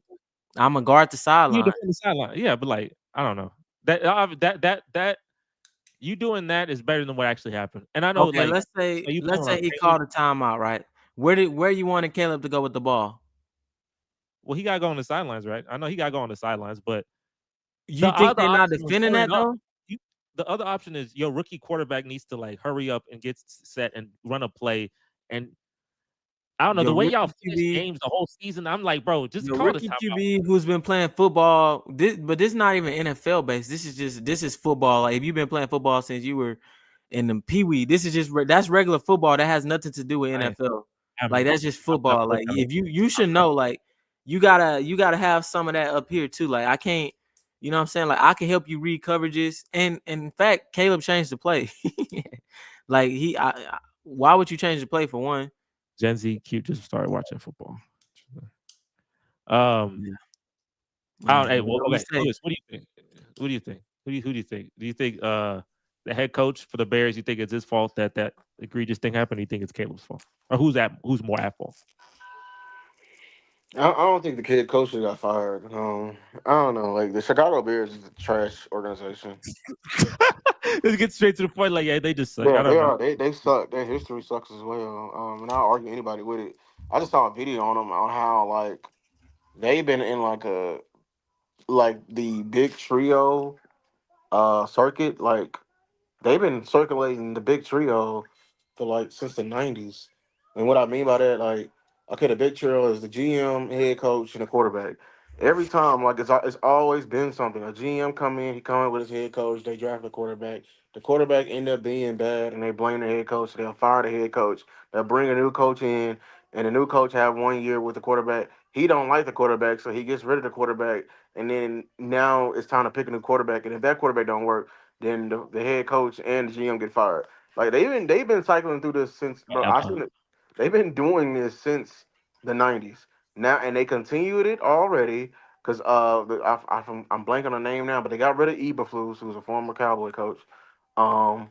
I'm gonna guard the You sideline. defend the sideline, yeah, but like I don't know that you doing that is better than what actually happened. And I know, Okay, like, let's say he called a timeout, right? Where you wanted Caleb to go with the ball? Well, he got to go on the sidelines, right? I know he got to go on the sidelines, but You the think other they're not option was defending that hurrying up. though? The other option is your rookie quarterback needs to like hurry up and get set and run a play. And I don't know the Your way rookie y'all finish QB, games the whole season. I'm like, bro, just your call the rookie timeout. QB who's been playing football. But this is not even NFL based. This is football. Like if you've been playing football since you were in the Pee Wee, this is just that's regular football. That has nothing to do with NFL. Like that's just football. Like if you should know, like you gotta have some of that up here too. Like I can't, you know what I'm saying? Like I can help you read coverages. And in fact, Caleb changed the play. Like why would you change the play for one? Gen Z cute just started watching football. Yeah. Hey, well, okay. Lewis, what do you think? What do you think? Who do you think? Do you think the head coach for the Bears, you think it's his fault that egregious thing happened? Or you think it's Caleb's fault, or who's more at fault? I don't think the kid coach should got fired. I don't know. Like the Chicago Bears is a trash organization. Let's get straight to the point. Like, yeah, they just suck. I Yeah, they don't know. are. They suck. Their history sucks as well. And I'll argue anybody with it. I just saw a video on them on how like they've been in like the big trio circuit. Like they've been circulating the big trio for like since the '90s. And what I mean by that, like, okay, the big trio is the GM, head coach, and the quarterback. Every time, like, it's always been something. A GM come in, he come in with his head coach, they draft the quarterback. The quarterback end up being bad, and they blame the head coach. They'll fire the head coach. They'll bring a new coach in, and the new coach have 1 year with the quarterback. He don't like the quarterback, so he gets rid of the quarterback. And then now it's time to pick a new quarterback. And if that quarterback don't work, then the head coach and the GM get fired. Like they've been cycling through this since, bro. I Ever. seen it. They've been doing this since the '90s now, and they continued it already because I'm blanking on the name now, but they got rid of Eberflus, who was a former Cowboy coach, um,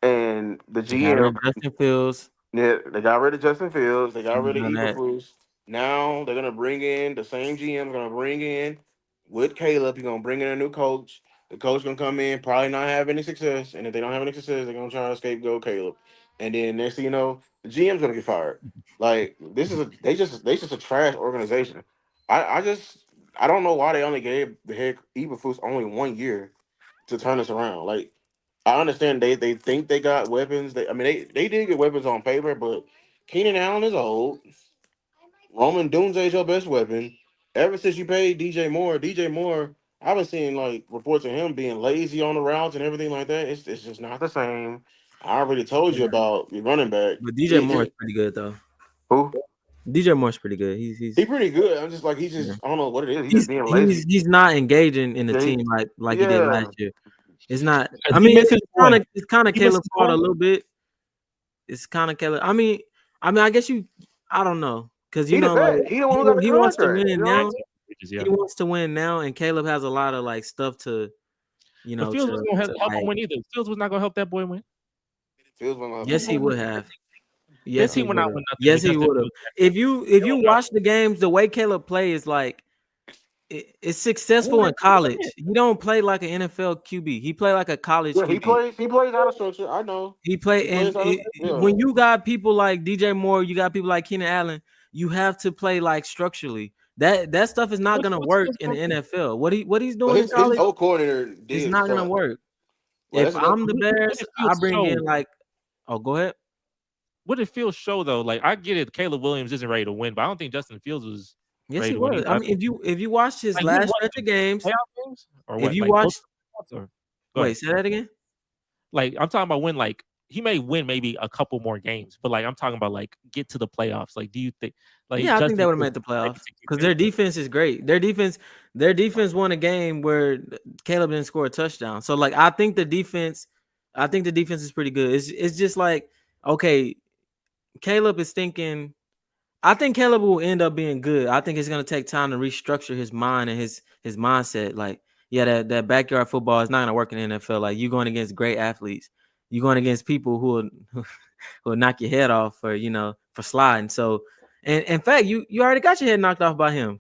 and the They got rid GM. of Justin Fields. Yeah, they got rid of Justin Fields. They got rid He's of done that. Eberflus. Now they're gonna bring in the same GM. Gonna bring in with Caleb. He's gonna bring in a new coach. The coach gonna come in, probably not have any success, and if they don't have any success, they're gonna try to scapegoat Caleb. And then next thing you know, the GM's gonna get fired. Like this is a they just a trash organization. I don't know why they only gave the head Eberflus only 1 year to turn this around. Like I understand they think they got weapons. They did get weapons on paper, but Keenan Allen is old. Roman Dunze is your best weapon. Ever since you paid DJ Moore, I've been seeing like reports of him being lazy on the routes and everything like that. It's just not the same. I already told you Yeah. about your running back. But DJ Moore is pretty good though. Who? DJ Moore's pretty good. He pretty good. I'm just like Yeah. I don't know what it is. He's just being lazy. He's not engaging in the Yeah, team like he did yeah. last year. It's not. Because I he mean, missed his point. it's kind of He missed Caleb's his fault a point. little bit. It's kind of Caleb. I guess I don't know because He the like vet. He the one who got the he wants to contract. You win know. now. Yeah. He wants to win now, and Caleb has a lot of like stuff to But Fields wasn't gonna help him like. win either. Fields was not gonna help that boy win. Feels like Yes, he would have. That Yes, he team would not would have. win nothing Yes, with he Justin would have. Fields. If you watch the games, the way Caleb plays is like it's successful in college. He don't play like an NFL QB. He play like a college Yeah, QB. he plays out of structure. I know. He play He plays out of yeah. when you got people like DJ Moore, you got people like Keenan Allen. You have to play like structurally. That stuff is not gonna work in the NFL. What he's But doing in his college O coordinator is did not gonna suck. work. Like, If that's another, I'm the What Bears, did I Fields bring in show? like, oh, go ahead. What did Fields show though? Like I get it, Caleb Williams isn't ready to win, but I don't think Justin Fields was Yes, ready he to win was. either. I I mean, think if you watched his like he last won stretch of games, playoff games or if what? you Like watch, or go wait, ahead. say that again. Like I'm talking about win. Like he may win maybe a couple more games, but like I'm talking about like get to the playoffs. Like do you think like Yeah, I think they Justin would have Fields made the is ready playoffs to keep because it? their defense is great. Their defense won a game where Caleb didn't score a touchdown. So like, I think the defense is pretty good. It's just like, okay, Caleb is thinking. I think Caleb will end up being good. I think it's gonna take time to restructure his mind and his mindset. Like, yeah, that backyard football is not gonna work in the NFL. Like, you going against great athletes, you going against people who will knock your head off for for sliding. So, and in fact, you already got your head knocked off by him.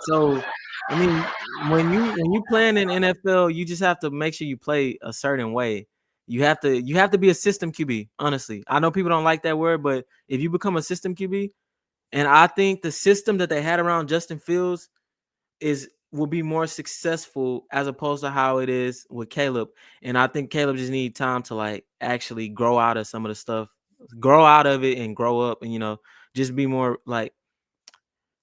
So, I mean, when you playing in NFL, you just have to make sure you play a certain way. You have to be a system QB. Honestly, I know people don't like that word, but if you become a system QB, and I think the system that they had around Justin Fields will be more successful as opposed to how it is with Caleb. And I think Caleb just need time to like actually grow out of some of the stuff, grow out of it and grow up and just be more like,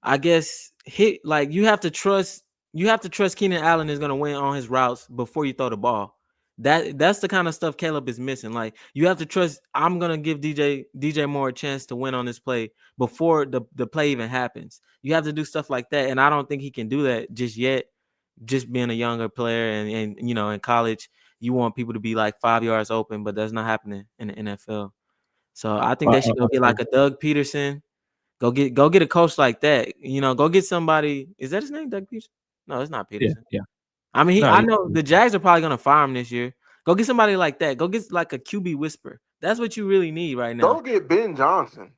I guess you have to trust Keenan Allen is gonna win on his routes before you throw the ball. That's the kind of stuff Caleb is missing. Like, you have to trust I'm gonna give DJ Moore a chance to win on this play before the play even happens. You have to do stuff like that, and I don't think he can do that just yet. Just being a younger player and in college, you want people to be like 5 yards open, but that's not happening in the NFL. So I think they should go get like a Doug Peterson. Go get a coach like that. Go get somebody. Is that his name, Doug Peterson? No, it's not Peterson. Yeah. I mean, No, I know the Jags are probably gonna fire him this year Go get somebody like that. Go get like a QB whisper. That's what you really need right now. Go get Ben Johnson.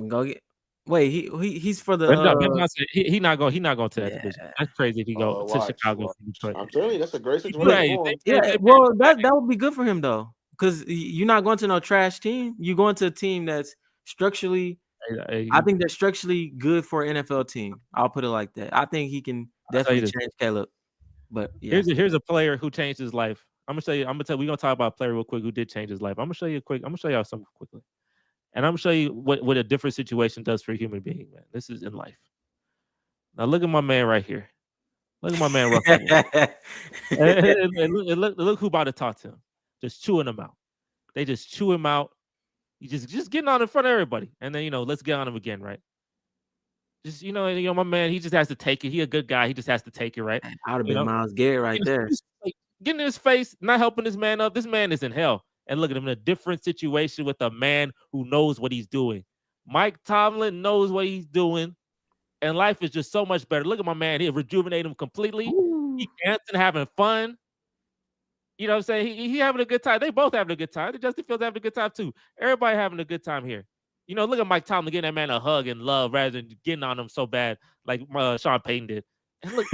Go get. Wait, he's for the. Ben Johnson, he not going to that division. Yeah. That's crazy if he go to Watch. Chicago from Detroit. I'm telling you, that's a great situation But, for him. yeah, well, that would be good for him though, because you're not going to no trash team. You're going to a team that's structurally. I think that's structurally good for an NFL team. I'll put it like that. I think he can definitely change Caleb. But yeah. Here's a player who changed his life. I'm gonna tell you. We're gonna talk about a player real quick who did change his life. I'm gonna show you y'all something quickly, and I'm gonna show you what a different situation does for a human being. Man, this is in life. Now look at my man right here. Look at my man Russell. and look who about to talk to him. Just chewing him out. They just chew him out. You just getting on in front of everybody, and then let's get on him again, right? Just my man, he just has to take it. He a good guy. He just has to take it, right? I would have been Myles Garrett right there. Getting in his face, not helping this man up. This man is in hell. And look at him in a different situation with a man who knows what he's doing. Mike Tomlin knows what he's doing, and life is just so much better. Look at my man. He rejuvenated him completely. He dancing, having fun. You know what I'm saying? He having a good time. They both having a good time. Justin Fields having a good time too. Everybody having a good time here. Look at Mike Tomlin getting that man a hug and love rather than getting on him so bad like Sean Payton did. And look,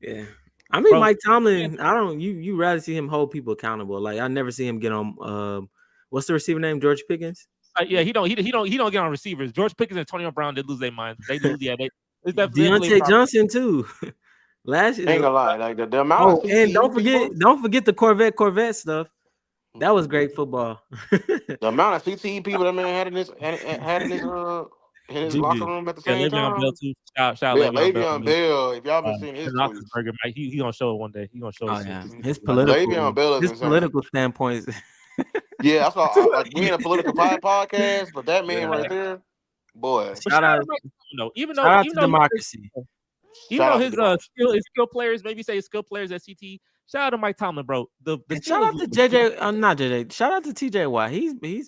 yeah. I mean, Mike Tomlin, you rather see him hold people accountable. Like I never see him get on what's the receiver name? George Pickens? Yeah, he don't get on receivers. George Pickens and Antonio Brown did lose their minds. They lose, it's definitely Deontay Johnson too. Last year, ain't gonna lie, like the amount of and don't forget the Corvette stuff. That was great football. The amount of CTE people that man had in his locker room at the same time. Bell too. Shout Le'Veon Bell. If y'all been seeing his tweets, he gonna show it one day. He gonna show us. Yeah. His political standpoints. Yeah, that's why like we in a political podcast, but that man right there, boy. Shout out to democracy. Even though his skill players, maybe say his skill players at CT. Shout out to Mike Tomlin, bro. Shout out to JJ. Not JJ. Shout out to TJ Watt. He's been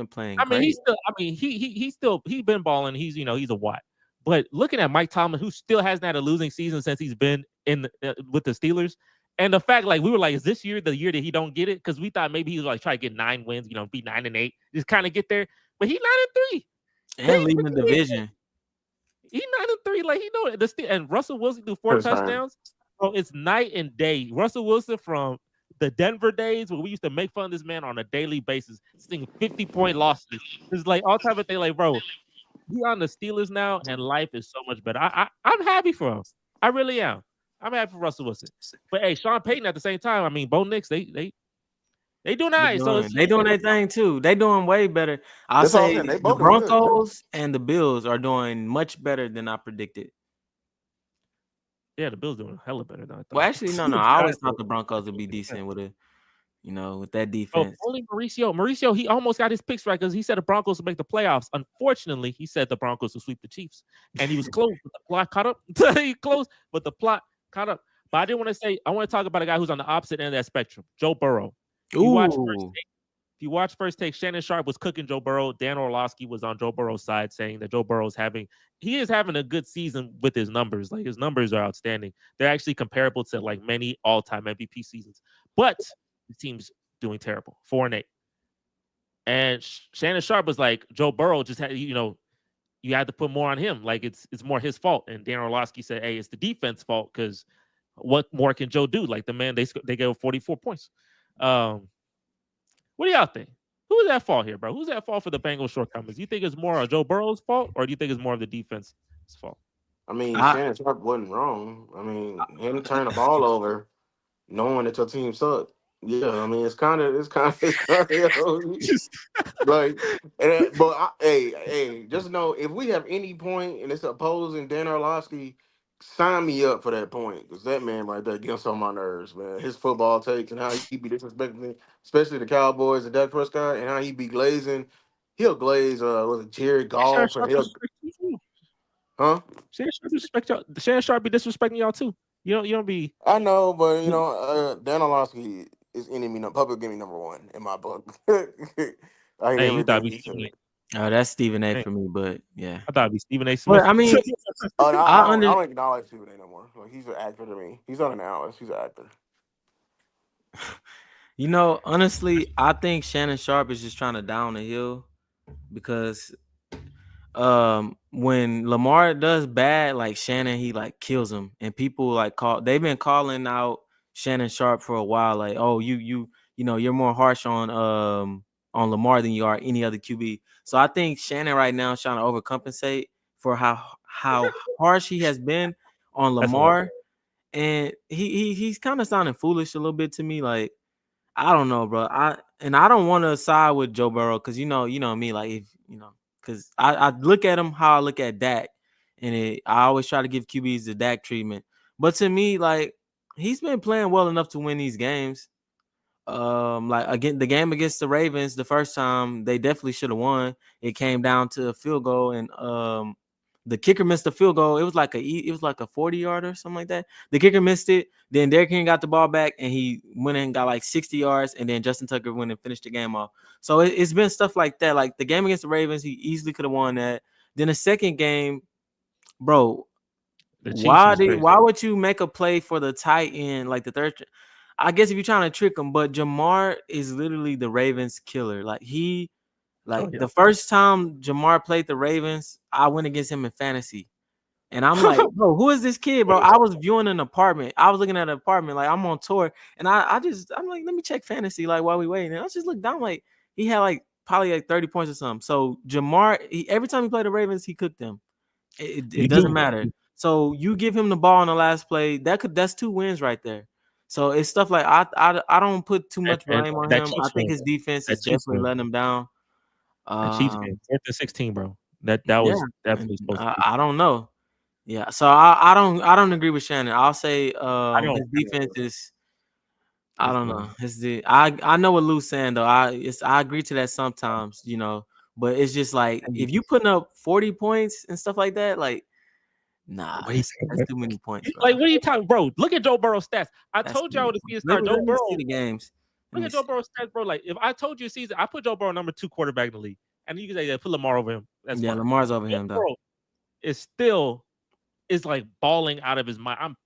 playing. He's been balling. He's a Watt. But looking at Mike Tomlin, who still hasn't had a losing season since he's been with the Steelers, and the fact we were like, is this year the year that he don't get it? Because we thought maybe he was like try to get 9 wins, be 9-8, just kind of get there. But he's 9-3 and leading the division. He's 9-3, like he know it. And Russell Wilson threw 4 touchdowns. Bro, it's night and day. Russell Wilson from the Denver days where we used to make fun of this man on a daily basis, seeing 50-point losses. It's like all type of thing. Like, bro, he on the Steelers now, and life is so much better. I'm happy for him. I really am. I'm happy for Russell Wilson. But hey, Sean Payton at the same time. I mean, Bo Nix, they doing nice. They doing their thing too. They doing way better. I'll say the Broncos and the Bills are doing much better than I predicted. Yeah, the Bills doing hella better than I thought. Well, actually, no. I always thought the Broncos would be decent with with that defense. Only Mauricio, he almost got his picks right because he said the Broncos would make the playoffs. Unfortunately, he said the Broncos would sweep the Chiefs, and he was close. But the plot caught up. He close, but the plot caught up. But I didn't want to say. I want to talk about a guy who's on the opposite end of that spectrum, Joe Burrow. If you watch First Take, Shannon Sharp was cooking Joe Burrow. Dan Orlovsky was on Joe Burrow's side, saying that Joe Burrow is having a good season with his numbers. Like his numbers are outstanding. They're actually comparable to like many all-time MVP seasons. But the team's doing terrible, 4-8. And Shannon Sharp was like, Joe Burrow just had, you had to put more on him. Like it's more his fault. And Dan Orlovsky said, hey, it's the defense fault because what more can Joe do? Like the man, they gave 44 points. What do y'all think? Who is at fault here, bro? Who's at fault for the Bengals shortcomings? You think it's more of Joe Burrow's fault, or do you think it's more of the defense's fault? I mean, Shannon Sharp wasn't wrong. I mean, him turning the ball over, knowing that your team sucked. Yeah, I mean, it's kind of like, hey, just know if we have any point and it's opposing Dan Orlovsky, sign me up for that point because that man right there gets on my nerves, man. His football takes and how he be disrespecting, especially the Cowboys and Dak Prescott, and how he be glazing. He'll glaze with Jared Goff and he'll. Huh? Shannon Sharp be disrespecting y'all too. You don't be. I know, but Dan Orlovsky is public enemy number 1 in my book. That's Stephen A for me, but yeah, I thought it'd be Stephen A. Smith. But, I mean, I don't acknowledge Stephen A no more. Like, he's an actor to me. He's not an analyst. He's an actor. Honestly, I think Shannon Sharp is just trying to down the hill because when Lamar does bad, like Shannon, he like kills him, and people like they've been calling out Shannon Sharp for a while, like, oh, you're more harsh on Lamar than you are any other QB. So I think Shannon right now is trying to overcompensate for how harsh he has been on That's hilarious. Lamar, and he's kind of sounding foolish a little bit to me, like. I don't know, bro. I don't want to side with Joe Burrow because you know me, like if because I look at him how I look at Dak, and I always try to give QBs the Dak treatment. But to me, like he's been playing well enough to win these games. Like again, the game against the Ravens, the first time they definitely should have won. It came down to a field goal, and the kicker missed the field goal. It was like a 40 yard or something like that. The kicker missed it. Then Derrick Henry got the ball back, and he went and got like 60 yards, and then Justin Tucker went and finished the game off. So it's been stuff like that. Like the game against the Ravens, he easily could have won that. Then the second game, bro, The Chiefs was crazy. why would you make a play for the tight end like the third? I guess if you're trying to trick him, but Jamar is literally the Ravens killer. Oh yeah. The first time Jamar played the Ravens, I went against him in fantasy. And I'm like, bro, who is this kid, bro? I was viewing an apartment. I was looking at an apartment, like I'm on tour, and I'm like, let me check fantasy, like while we waiting. And I just looked down, like he had like probably like 30 points or something. So Jamar, every time he played the Ravens, he cooked them. It You doesn't do. matter. So you give him the ball on the last play, that's 2 wins right there. So it's stuff like I don't put too much And blame on that him. I Chiefs think win. his defense That is Chiefs definitely win. letting him down. That Chiefs game. 4th and 16, bro. That Yeah, was and definitely supposed to be. I don't know. Yeah, so I don't agree with Shannon. I'll say I don't. his defense is I It's don't know. bland. I know what Lou's saying though. I agree to that sometimes, but it's just like And if you putting up 40 points and stuff like that, like nah, wait, that's too many points, bro. like what are you talking, bro? Look at Joe Burrow stats. I That's told too many y'all to see points. his start. Joe Let me see Burrow. the games. Let Look me at Joe see. Burrow stats, bro. Like if I told you a season, I put Joe Burrow number 2 quarterback in the league, and you can say yeah, put Lamar over him. That's Yeah, fine. Lamar's over Joe him though. Burrow is like balling out of his mind.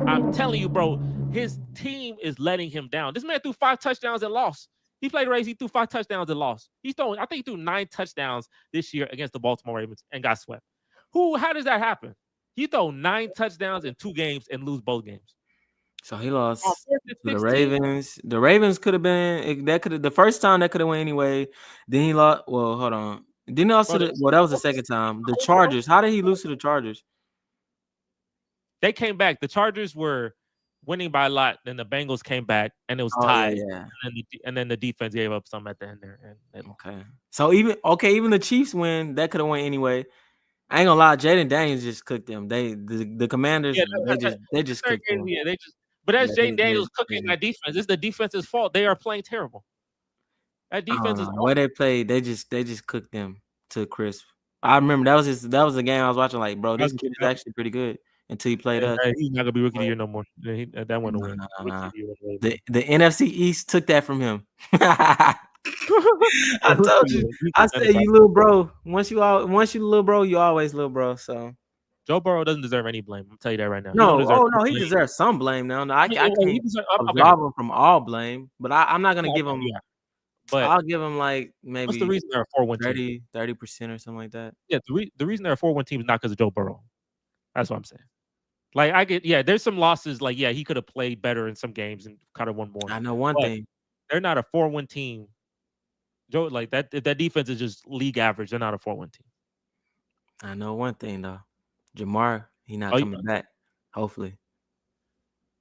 I'm telling you, bro, his team is letting him down. This man threw 5 touchdowns and lost. He played the race. He threw 5 touchdowns and lost. I think he threw 9 touchdowns this year against the Baltimore Ravens and got swept. How does that happen? You throw 9 touchdowns in 2 games and lose both games. So he On lost 4th and to the 16, Ravens. The Ravens could have been that could have the first time that could have went anyway. Then he lost. Well, hold on. Then he lost bro. to the well, that was the second time. The Chargers. How did he lose to the Chargers? They came back. The Chargers were winning by a lot. Then the Bengals came back and it was Oh yeah, tied. yeah. And then the defense gave up some at the end there. And they lost. Okay. So even the Chiefs win, that could have went anyway. I ain't gonna lie, Jaden Daniels just cooked them. The Commanders, Yeah, they the just third cooked game, them. yeah, but that's Yeah, Jaden they Daniels just cooking cooked them. that defense. It's the defense's fault. They are playing terrible. That I don't defense is know. The way awful. they played, they just cooked them to crisp. I remember that was a game I was watching, like, bro, this kid is actually pretty good until he played us. He's not gonna be rookie of the year no more. That went Nah, away. nah, nah, Rookie nah. of the year went away, bro. The NFC East took that from him. I Rookie of told the you. year. He I got nothing said about you little bro. Once you little bro, you always little bro. So Joe Burrow doesn't deserve any blame. I'm tell you that right now. He don't no, deserve oh any no, he blame. deserves some blame now. No, I He can't deserves, okay, absolve him from all blame, but I'm not gonna give him. yeah, but I'll give him like what's the maybe reason they're a 4-1 team? 30% or something like that. Yeah, the reason they're a 4-1 team is not because of Joe Burrow. That's what I'm saying. Like there's some losses. Like he could have played better in some games and kind of won more. I know one But thing. they're not a 4-1 team. Joe, like that. If that defense is just league average, they're not a 4-1 team. I know one thing though. Jamar, he not Oh, coming back. Hopefully.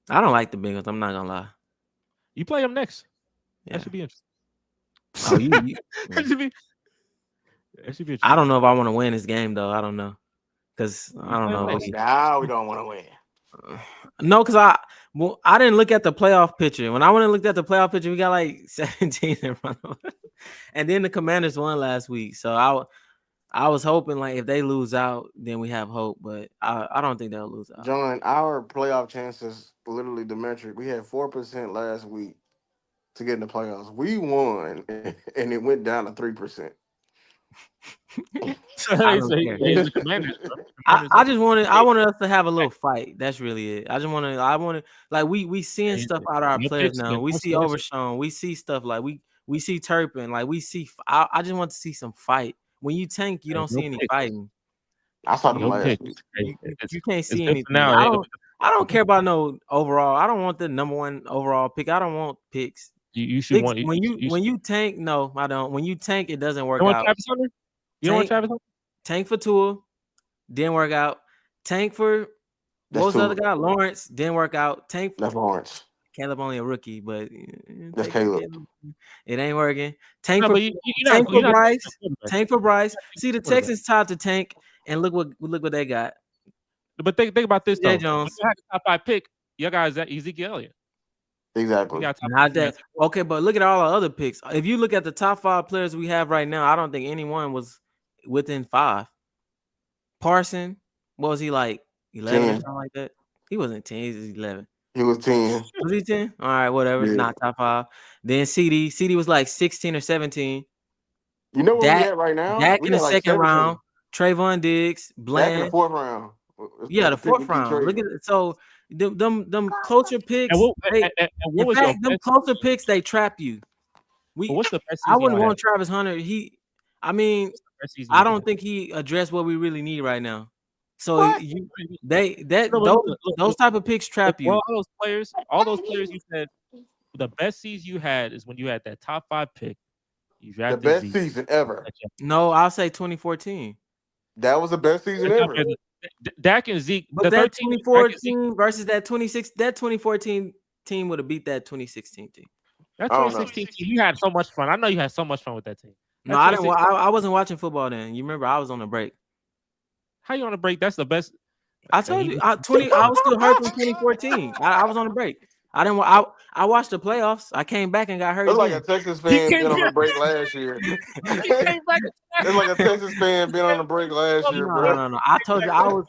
I don't like the Bengals. I'm not gonna lie. you play them next. Yeah. That should be interesting. Oh, you That should be. That should be I interesting. don't know if I want to win this game though. I don't know. Cause I don't know. Now we don't want to win. No, because I didn't look at the playoff picture. When I went and looked at the playoff picture, we got like 17 in front of us. And then the Commanders won last week. So I was hoping like if they lose out, then we have hope. But I don't think they'll lose out. John, our playoff chances literally the metric. We had 4% last week to get in the playoffs. We won, and it went down to 3%. I don't care. He's the Commanders, bro. I just wanted us to have a little fight. That's really it. I wanted like we seeing stuff out of our No players picks, now. man. We Don't see say that shit. Overshown. We see stuff like we see Turpin. Like we see. I just want to see some fight. When you tank, you Hey, don't no see any picks. fighting. I saw them No last picks. week. Hey, You can't it's see good for anything. now. I don't care about no overall. I don't want the number one overall pick. I don't want picks. You should Picks want when you tank. No, I don't. When you tank, it doesn't you work want out. Travis Hunter? You don't want Tank Travis Hunter? tank for Tua, didn't work out. Tank for what That's was the other two. guy? Lawrence didn't work out. Tank That's Lawrence. Caleb only a rookie, but That's take it, Caleb. Caleb. It ain't working. Tank No, for but tank for you're not Bryce. quarterback. Tank for Bryce. See the Quarterback. Texans tried to tank, and look what they got. But think about this Jay though. When Jones. you had the top 5 pick, your guy is Ezekiel Elliott. You Exactly. got top Not 5 that okay, but look at all our other picks. If you look at the top 5 players we have right now, I don't think anyone was within 5. Parson, what was he like? 11 or 10. something like that? He wasn't 10, he was 11. He was 10. Was he 10? All right, whatever. Yeah. Not top 5. Then CD was like 16 or 17. You know where we Dak, at right now? Dak We in the got like second 17. round. Trayvon Diggs, Dak in the Bland. 4th round. Yeah, That's the the pick we 4th keep round. Look trading. at it. So them closer picks. And what, They, and what in was your fact, them best? closer picks they trap you. What's the best I season wouldn't y'all had? want Travis Hunter. I mean, What's the best season I you don't had? think he addressed what we really need right now. So What? those type of picks trap you. All those players you said, the best season you had is when you had that top 5 pick. You The drafted best Zeke. season ever. No, I'll say 2014. That was the best season ever. Dak and Zeke. But The that 13 Dak and Zeke, 2014 versus that 2014 team would have beat that 2016 team. that I don't know. 2016 team, you had so much fun. I know you had so much fun with that team. No, I didn't. I wasn't watching football then. You remember, I was on a break. How you on a break? That's the best. I told you, I was still hurt from 2014. I was on a break. I didn't. I watched the playoffs. I came back and got hurt It's like a again. Texas He fan came being on a back. break last year. He came back. It's like a Texas fan being on a break last year, bro. No. I told you I was.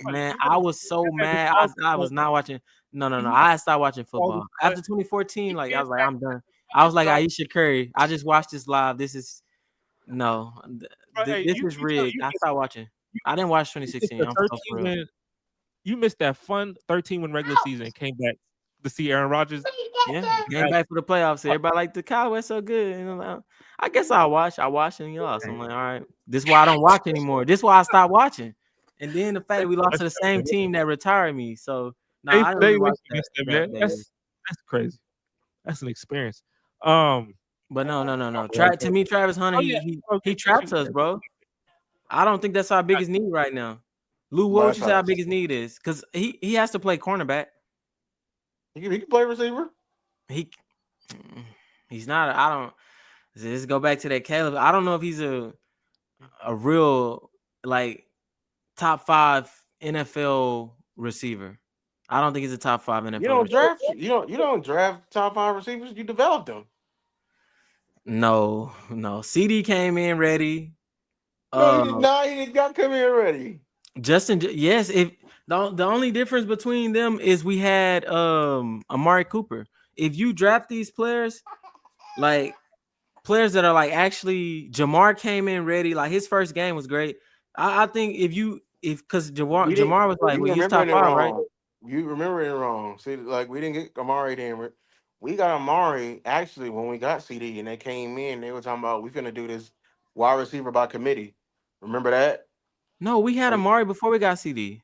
Man, I was so mad. I was not watching. No. I stopped watching football after 2014. Like I was like, I'm done. I was like Aisha Curry. I just watched this live. This is no. This is rigged. I stopped watching. I didn't watch 2016. I'm so for real. You missed that fun 13-win regular season and came back to see Aaron Rodgers. Yeah, came back for the playoffs. Everybody like the Cowboys so good. I guess I watched and you lost. I'm like, all right. This is why I don't watch anymore. This is why I stopped watching. And then the fact that we lost to the same team that retired me. So no, I didn't really watch that. That's crazy. That's an experience. But no. To me, Travis Hunter, he traps us, bro. I don't think that's our biggest need right now. Lou, what would you say our biggest need is? Because he has to play cornerback. He can play receiver. He's not. I don't. Let's go back to that Caleb. I don't know if he's a real like top 5 NFL receiver. I don't think he's a top 5 NFL. You don't draft top 5 receivers. You develop them. No. CD came in ready. No, he did not. He did not come in ready. Justin, yes. If the only difference between them is we had Amari Cooper. If you draft these players, like players that are like actually Jamar came in ready, like his first game was great. I think because Jamar was like, well, he's top 5, right? You remember it wrong. See, like we didn't get Amari then. We got Amari actually when we got CD and they came in. They were talking about we finna do this wide receiver by committee. Remember that? No, we had Amari before we got CD.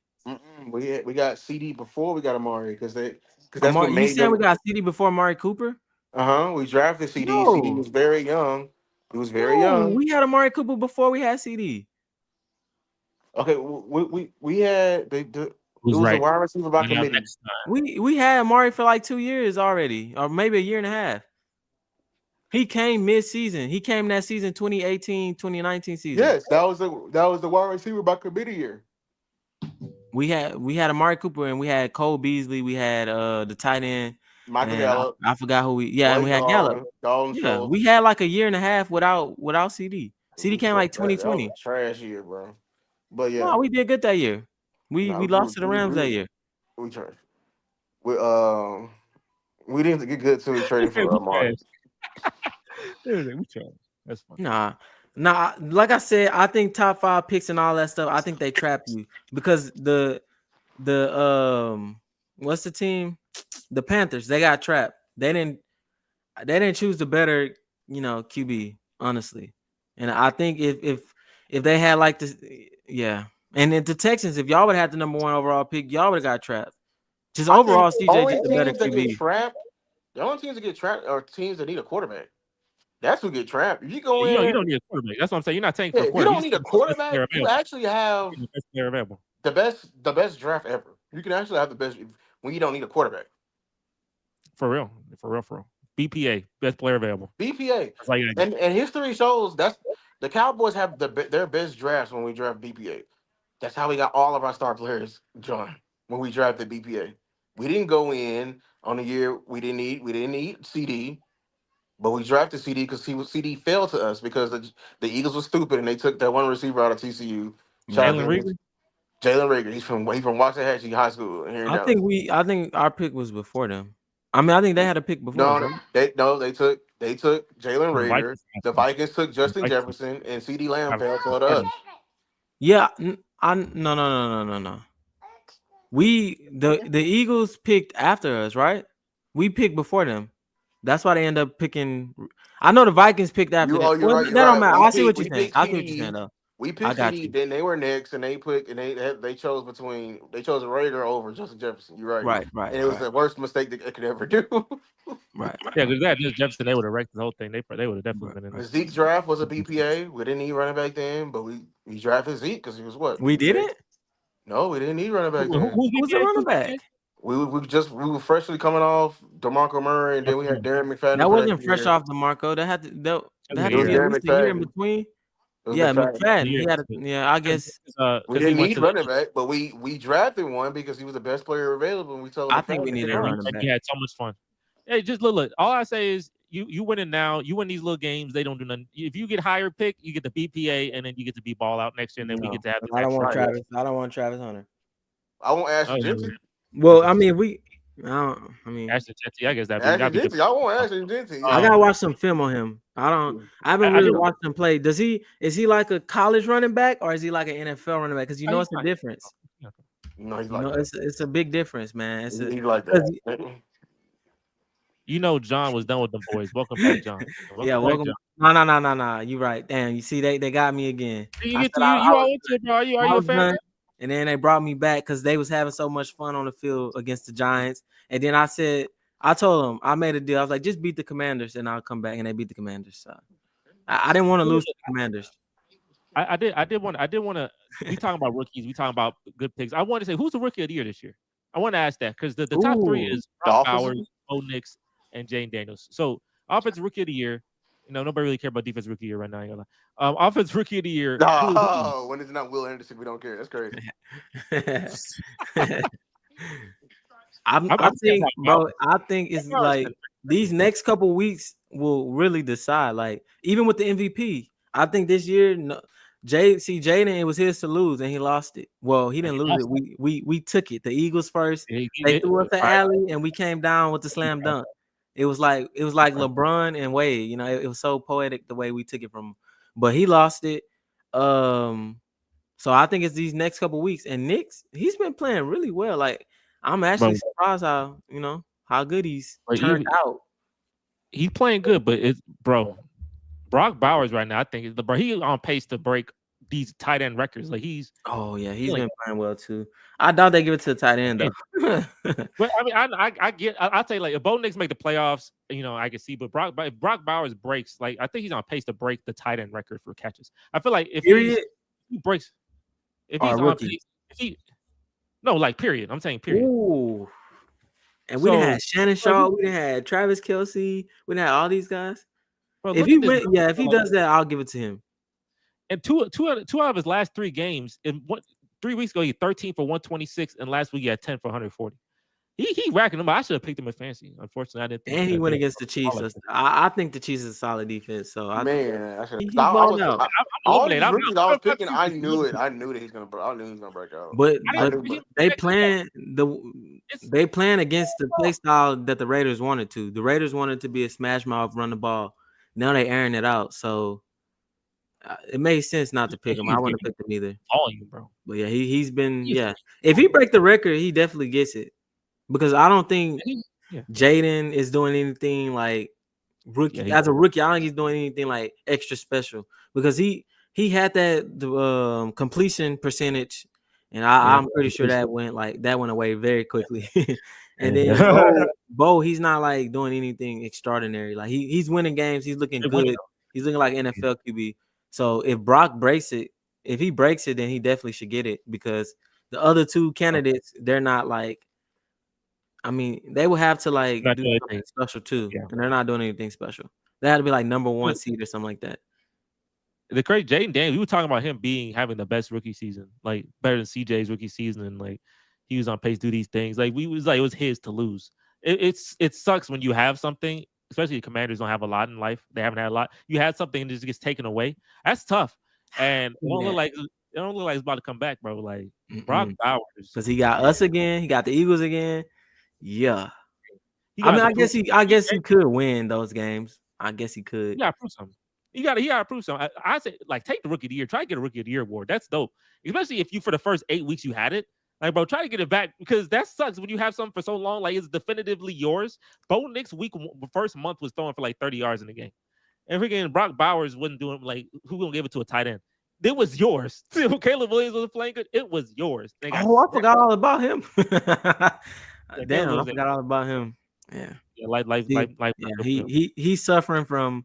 We got CD before we got Amari because that's Amari, what made you saying we got CD before Amari Cooper? We drafted CD. No. CD was very young. He was very young. We had Amari Cooper before we had CD. Okay, we had it was right. a wide receiver by committee. We had Amari for like 2 years already, or maybe a year and a half. He came mid-season. He came that season 2018, 2019 season. Yes, that was the wide receiver by committee year. We had Amari Cooper and we had Cole Beasley. We had the tight end Michael Gallup. I forgot who and we had Gallup. Yeah, we had like a year and a half without CD. CD came like 2020. That was a trash year, bro. But yeah, no, we did good that year. We lost to the Rams that year. We trashed. We didn't get good till we traded for Amari. We trashed. That's fine. Nah, Nah, like I said, I think top 5 picks and all that stuff. I think they trap you because the what's the team? The Panthers. They got trapped. They didn't choose the better QB honestly, and I think if they had like this, yeah. And then the Texans, if y'all would have had the number 1 overall pick, y'all would have got trapped. Just I think overall, CJ only just the better teams that get QB. trapped, the only teams that get trapped are teams that need a quarterback. That's who get trapped. If you go Yeah, in you there, don't need a quarterback. That's what I'm saying. You're not taking yeah, for a if you quarterback. don't You need a just taking the best quarterback, player you available. actually have The best player available. the best draft ever. You can actually have the best when you don't need a quarterback. For real. BPA, best player available. BPA, That's all you gotta and history shows that's the Cowboys have their best drafts when we draft BPA. That's how we got all of our star players, John. When we drafted BPA, we didn't go in on a year we didn't need CD, but we drafted CD because CD fell to us because the Eagles were stupid and they took that one receiver out of TCU. Shout out Right. Jalen to Reagor. Jalen Rager. He's from Waxahachie High School here in Dallas. I think our pick was before them. I mean, I think they had a pick before us, No, right? they took Jalen The Rager. Vikings got The them. Vikings took The Justin Vikings Jefferson, and CD Lamb got fell to us. Cardinals. Yeah, no. The Eagles picked after us, right? We picked before them. That's why they end up picking. I know the Vikings picked after them. You're Well, right. You're that don't right. matter. We I see picked what you're we saying. picked I see what you're saying, CD. though. We I picked got CD. you. Then they were next, and they chose Rager over Justin Jefferson. You're right, Right, right, and it was right, the worst mistake they could ever do. right, Yeah, because that just Jefferson, they would have wrecked the whole thing. They would have definitely right, been in The there. Zeke draft was a BPA. We didn't need running back then, but we drafted Zeke because he was what We BPA. didn't. No, we didn't need running back then. Who's Who's the BPA? running Who's BPA? back? We were freshly coming off DeMarco Murray, and then we had Darren McFadden That for that wasn't fresh year. off the Marco. That That had It to was be at was Darren least a year in McFadden. between. It was Yeah, McFadden. a McFadden. year. He had. Yeah, I guess. We Because he didn't went need to the running back, but we drafted one because he was the best player available, and we told I think we McFadden to pick needed a him. running and back. he had so much fun. Hey, just look. All I say is you winning now. You win these little games. They don't do nothing. If you get higher pick, you get the BPA, and then you get to be ball out next year, and then we No, get to have this I don't want extra. Right. Travis. I don't want Travis Hunter. I want Oh Ashley yeah, Jensen. Well, I mean, I don't. I mean, Ashton Jetty. I guess Ashley that'd be Jensen. different. I want Ashley Jensen. I Yeah. gotta watch some film on him. I haven't I really did. watched him play. Is he like a college running back or is he like an NFL running back? Because you know He's it's a fine. difference. No, he's You like know, that. it's a big difference, man. He's like 'Cause that. You know, John was done with them boys. Welcome back, John. yeah, Welcome back, welcome. John. No. You right. Damn, you see they got me again. You I get said to you. You I all was into it, bro? Are I you a was fan? done. And then they brought me back because they was having so much fun on the field against the Giants. And then I told them, I made a deal. I was like, just beat the Commanders and I'll come back. And they beat the Commanders. So I didn't want to lose to the Commanders. I did want to. We talking about rookies. We talking about good picks. I want to say who's the rookie of the year this year. I want to ask that because the top three Ooh. is The Brock offensive. Bowers, Bo Nix, and Jane Daniels. So offensive rookie of the year. You know, nobody really care about defense rookie of the year right now. I ain't gonna lie. Offensive rookie of the year. No, when it's not Will Anderson, we don't care. That's crazy. I think, bro. Bowers. I think it's Bowers like been these next couple weeks will really decide. Like even with the MVP, I think this year, no, Jaden, it was his to lose and he lost it. Well, he didn't lose it. We took it. The Eagles first. They threw us the right. alley and we came down with the slam dunk. It was like LeBron and Wade. You know, it was so poetic the way we took it from him. But he lost it. So I think it's these next couple weeks. And Knicks, he's been playing really well. Like I'm actually surprised how good he's turned out. He's playing good, but it's bro. Brock Bowers right now, I think bro. He on pace to break these tight end records. Like he's Been playing well too. I doubt they give it to the tight end though. But I mean, I'll tell you, like if Bo Nix make the playoffs, you know, I can see. But if Brock Bowers breaks, like I think he's on pace to break the tight end record for catches. I feel like if he breaks, if he's on pace, like period. I'm saying period. Ooh. And we done had Shannon Shaw, we done had Travis Kelce, we done had all these guys. Bro, if he does that, I'll give it to him. And two out of his last 3 games, 3 weeks ago, he had 13 for 126, and last week he had 10 for 140. He racking them. I should have picked him in fantasy. Unfortunately, I didn't think. And he went against the Chiefs. I think the Chiefs is a solid defense. So I was picking. I knew it. I knew that he's gonna. I knew he was gonna break out. But they playing against the play style that the Raiders wanted to. The Raiders wanted to be a smash mouth, run the ball. Now they airing it out. So it made sense not to pick him. I wouldn't have picked him either. Volume, bro. But yeah, he's been If he break the record, he definitely gets it because I don't think Jaden is doing anything like rookie as a rookie. I don't think he's doing anything like extra special because he had that completion percentage, and I'm pretty sure that went away very quickly. And then Bo, he's not like doing anything extraordinary. Like he's winning games. He's looking good. He's looking like NFL QB. So if Brock breaks it, if he breaks it, then he definitely should get it because the other two candidates, they're not like. I mean, they will have to like do something special too, and they're not doing anything special. They had to be like number 1 seed or something like that. The crazy Jaden Daniels, we were talking about him having the best rookie season, like better than CJ's rookie season, and like he was on pace to do these things. Like it was his to lose. It sucks when you have something, especially the Commanders don't have a lot in life. They haven't had a lot. You had something and it just gets taken away. That's tough, and it don't look like it's about to come back, bro. Like Brock Bowers, because he got us again. He got the Eagles again. Yeah, I mean, I guess he could win those games. I guess he could. Yeah, prove something. He got to prove something. I say, like, take the Rookie of the Year. Try to get a Rookie of the Year award. That's dope. Especially if you, for the first 8 weeks you had it. Like, bro, try to get it back because that sucks when you have something for so long. Like, it's definitively yours. Bo Nix first month was throwing for like 30 yards in the game. And freaking Brock Bowers wasn't doing, like, who gonna give it to a tight end? It was yours. Caleb Williams was playing good. It was yours. I forgot all about him. Damn, I forgot all about him. Yeah, he's suffering from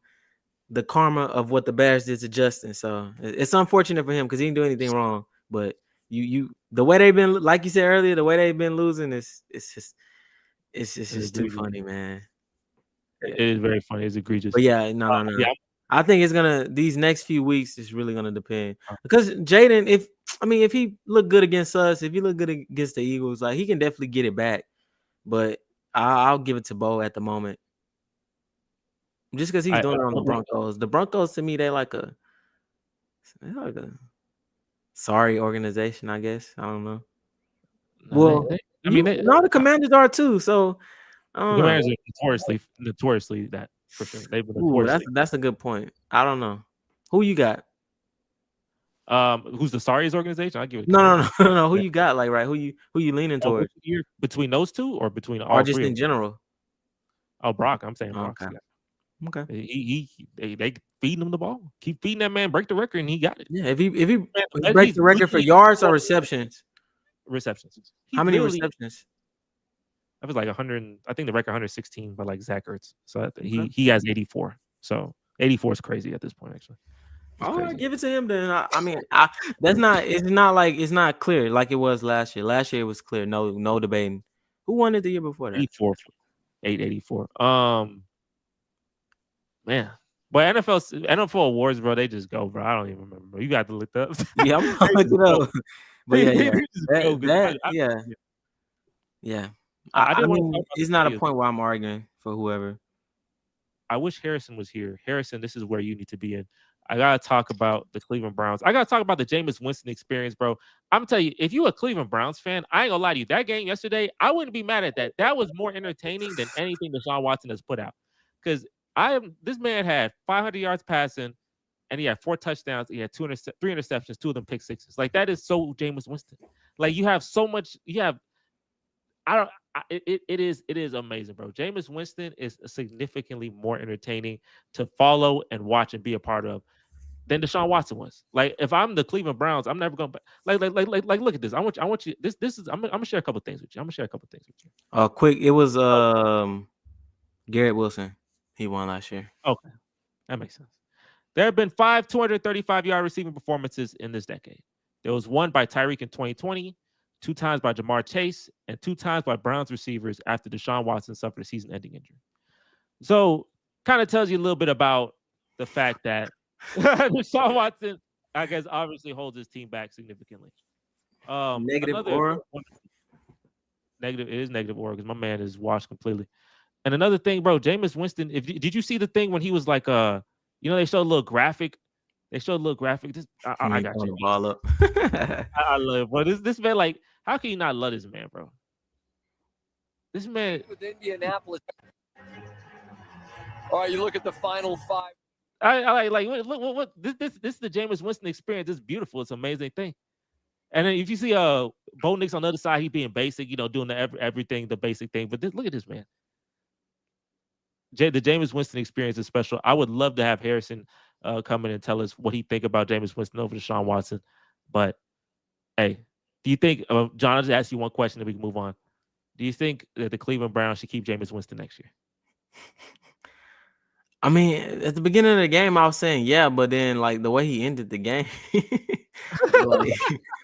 the karma of what the Bears did to Justin. So it's unfortunate for him because he didn't do anything wrong. But the way they've been, like you said earlier, the way they've been losing it's just too funny, man. It is very funny. It's egregious. But yeah, no. Yeah. I think these next few weeks is really gonna depend because Jaden, if he look good against us, if he look good against the Eagles, like he can definitely get it back. But I'll give it to Bo at the moment. Just because he's doing it on the Broncos. The Broncos, to me, they're like a sorry organization, I guess. I don't know. Well, the Commanders are too. So the Commanders are notoriously that for sure. They've been that's a good point. I don't know who you got. Who's the sorriest organization? I give it. No. Who you got? Like, right? Who you leaning towards? Between those two, or between all or just in general? Oh, Brock. I'm saying Brock. Okay. They feeding him the ball. Keep feeding that man. Break the record, and he got it. Yeah. If he breaks the record for yards or receptions. Receptions. How many receptions? That was like 100. I think the record 116 by like Zach Ertz. So he has 84. So 84 is crazy at this point, actually. All right, give it to him then. It's not clear like it was last year. Last year it was clear. No debating. Who won it the year before that? 884. Man. But NFL awards, bro, they just go, bro. I don't even remember, bro. You got to look up. Yeah, I'm gonna look it up. But yeah. I mean, it's not a point where I'm arguing for whoever. I wish Harrison was here. Harrison, this is where you need to be in. I gotta talk about the Cleveland Browns. I gotta talk about the Jameis Winston experience, bro. I'm gonna tell you, if you're a Cleveland Browns fan, I ain't gonna lie to you. That game yesterday, I wouldn't be mad at that. That was more entertaining than anything Deshaun Watson has put out. Because this man had 500 yards passing, and he had 4 touchdowns. He had 3 interceptions, 2 of them pick sixes. Like, that is so Jameis Winston. Like, you have so much. It is amazing, bro. Jameis Winston is significantly more entertaining to follow and watch and be a part of than Deshaun Watson was. Like, if I'm the Cleveland Browns, I'm never gonna like look at this. I want you. This is I'm gonna share a couple things with you. Quick. It was Garrett Wilson. He won last year. Okay, that makes sense. There have been 5 235-yard receiving performances in this decade. There was one by Tyreek in 2020, 2 times by Jamar Chase, and 2 times by Browns receivers after Deshaun Watson suffered a season-ending injury. So, kind of tells you a little bit about the fact that Deshaun Watson, I guess, obviously holds his team back significantly. Negative aura. Negative. It is negative aura because my man is washed completely. And another thing, bro, Jameis Winston. Did you see the thing when he was like, they showed a little graphic. I got you. Ball up. I love it, bro. This man, like, how can you not love this man, bro? This man with Indianapolis. All right, you look at the final 5. I like look what this is the Jameis Winston experience. It's beautiful. It's an amazing thing. And then if you see Bo Nix on the other side, he being basic, doing everything, the basic thing. But look at this man. The Jameis Winston experience is special. I would love to have Harrison come in and tell us what he think about Jameis Winston over Deshaun Watson. But hey, do you think John? I'll just ask you one question, and we can move on. Do you think that the Cleveland Browns should keep Jameis Winston next year? I mean, at the beginning of the game, I was saying yeah, but then like the way he ended the game,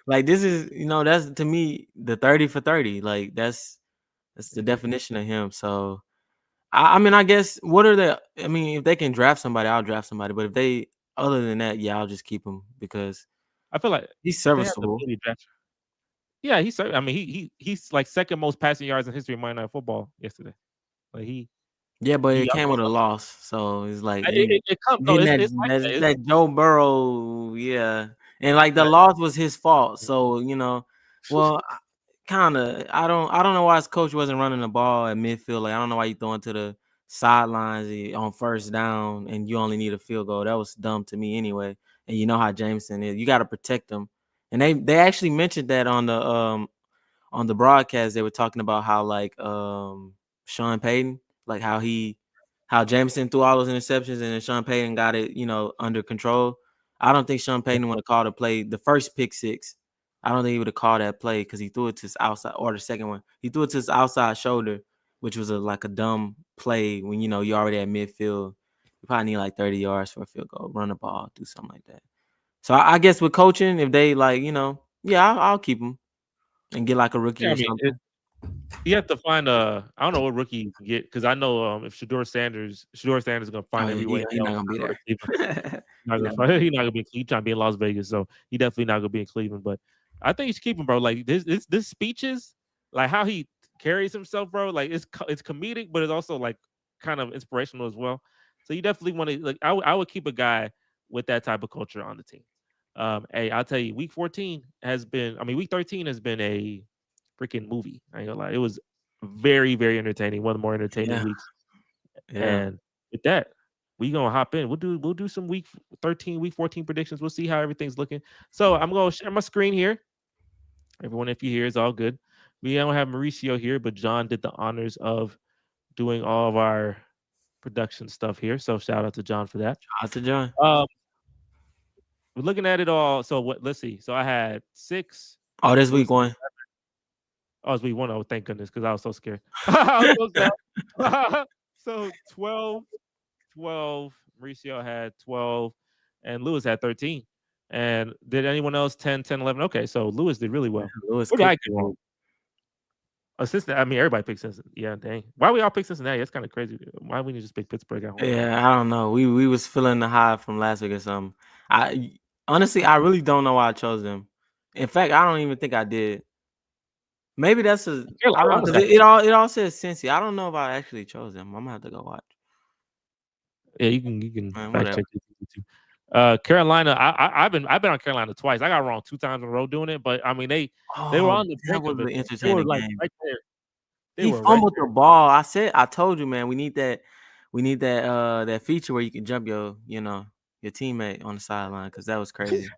like this is that's to me the 30 for 30. Like that's the definition of him. So I mean, I guess if they can draft somebody, I'll draft somebody. But if they other than that, yeah, I'll just keep him because I feel like he's serviceable. Yeah, I mean, he's like second most passing yards in history of Monday Night Football yesterday. Like yeah, but it came with a loss, so it's like it comes. No, it's that Joe Burrow, yeah, and like the loss was his fault. So well, kind of. I don't know why his coach wasn't running the ball at midfield. Like I don't know why you throwing to the sidelines on first down and you only need a field goal. That was dumb to me anyway. And you know how Jameson is. You got to protect him. And they actually mentioned that on the broadcast. They were talking about how like Sean Payton, like how Jameson threw all those interceptions and then Sean Payton got it, under control. I don't think Sean Payton would have called a play the first pick six. I don't think he would have called that play because he threw it to his outside, or the second one. He threw it to his outside shoulder, which was like a dumb play when you already at midfield. You probably need like 30 yards for a field goal, run the ball, do something like that. So I guess with coaching, if they like, I'll keep him and get like a rookie or something. You have to find I don't know what rookie you can get because I know if Shador Sanders is gonna find every way. He's not gonna be there. He's not gonna be. He's trying to be in Las Vegas, so he definitely not gonna be in Cleveland. But I think you should keep him, bro. Like this speeches, like how he carries himself, bro. Like it's comedic, but it's also like kind of inspirational as well. So you definitely want to like. I would keep a guy with that type of culture on the team. Hey, I'll tell you, week 13 week 13 has been a freaking movie. I ain't gonna lie. It was very, very entertaining. One of the more entertaining weeks. Yeah. And with that, we gonna hop in. We'll do some week 13, week 14 predictions. We'll see how everything's looking. So I'm gonna share my screen here. Everyone, if you hear, is all good. We don't have Mauricio here, but John did the honors of doing all of our production stuff here. So shout out to John for that. Shout out to John. We're looking at it all. So let's see. So I had 6. Oh, this week 1. Oh, it's week 1. Oh, thank goodness, because I was so scared. I was so scared. So 12. Mauricio had 12, and Lewis had 13. And did anyone else 10, 11? Okay, so Lewis did really well. Lewis what did I get wrong? Cincinnati. I mean, everybody picked Cincinnati. Yeah, dang. Why we all pick Cincinnati? That's kind of crazy. Why we need to just pick Pittsburgh at home? Yeah, I don't know. We was feeling the high from last week or something. Honestly, I really don't know why I chose them. In fact, I don't even think I did. Maybe that's it all says Cincy. I don't know if I actually chose them. I'm gonna have to go watch. Yeah, you can fact check it too. Carolina, I've been on Carolina twice. I got wrong 2 times in a row doing it, but I mean they were on the brink of it. Entertaining like game. Right there. He fumbled the ball. I told you, man. We need that that feature where you can jump your teammate on the sideline because that was crazy.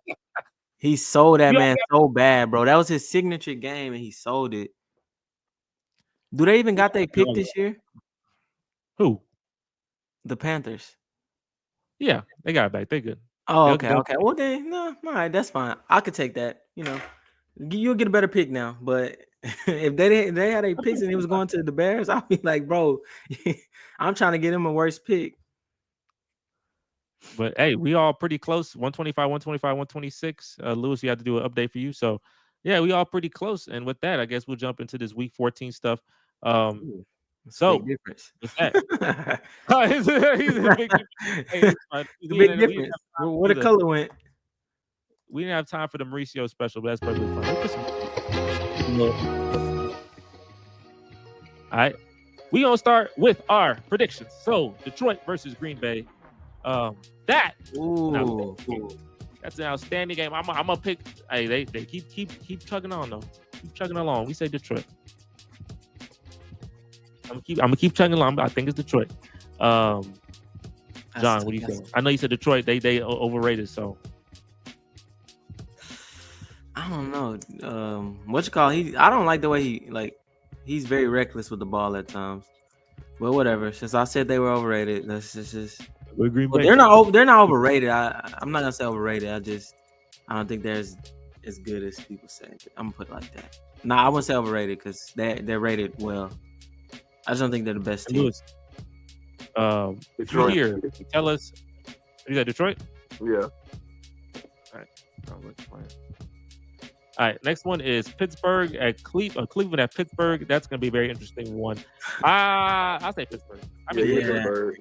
He sold that man so bad, bro. That was his signature game, and he sold it. Do they even got their pick this year? Who? The Panthers. Yeah, they got it back. They good. Oh, okay. Well, then, no, all right, that's fine. I could take that. You'll get a better pick now. But if they had a picks and he was going to the Bears, I'd be like, bro, I'm trying to get him a worse pick. But hey, we all pretty close. 125, 125, 126. Lewis, we had to do an update for you. So yeah, we all pretty close. And with that, I guess we'll jump into this week 14 stuff. So big difference. With that, he's a big difference. Hey, big difference. Where the color went. We didn't have time for the Mauricio special, but that's perfectly fine. All right. We're gonna start with our predictions. So Detroit versus Green Bay. That's an outstanding game. I'm gonna pick. Hey, they keep chugging on though. Keep chugging along. We say Detroit. I'm gonna keep chugging along. I think it's Detroit. I John, what do you think? I know you said Detroit. They overrated. So I don't know. What you call? I don't like the way he's very reckless with the ball at times. But whatever. Since I said they were overrated, that's just. Green Well, Bay. they're not overrated. I'm not gonna say overrated. I don't think they're as good as people say. I'm gonna put it like that. Nah, I wouldn't say overrated because they're rated well. I just don't think they're the best team. Lewis, if you're here, tell us. You got Detroit? Yeah. All right, next one is Pittsburgh at Cleveland at Pittsburgh. That's going to be a very interesting one. I'll say Pittsburgh. Pittsburgh.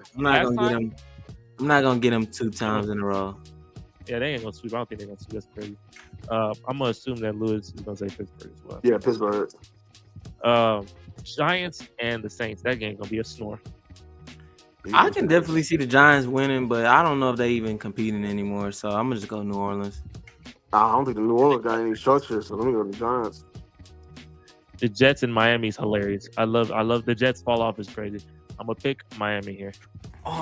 I'm not gonna get them 2 times in a row. Yeah, they ain't gonna sweep. I don't think they're gonna sweep. That's crazy. I'm gonna assume that Lewis is gonna say Pittsburgh as well. Yeah, Pittsburgh. Giants and the Saints. That game gonna be a snore. I can definitely see the Giants winning, but I don't know if they even competing anymore. So I'm gonna just go New Orleans. I don't think the New Orleans got any structure, so let me go to the Giants. The Jets in Miami is hilarious. I love the Jets fall off is crazy. I'm gonna pick Miami here.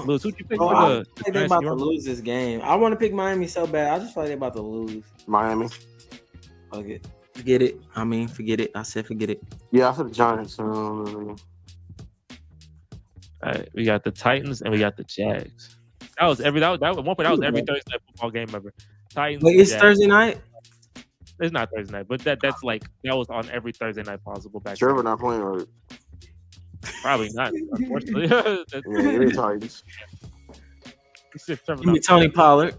Lewis, who'd you pick for I think they're about to lose this game. I want to pick Miami so bad. I just feel like they're about to lose. Miami. Okay. Forget it. Forget it. I said forget it. Yeah, I said the Giants. All right, we got the Titans and we got the Jags. That was every Thursday night football game ever. Titans. Wait, it's Jags. Thursday night? It's not Thursday night, but that was on every Thursday night possible back. Trevor not playing right. Probably not, unfortunately. Yeah, Titans. Give me Tony Pollard.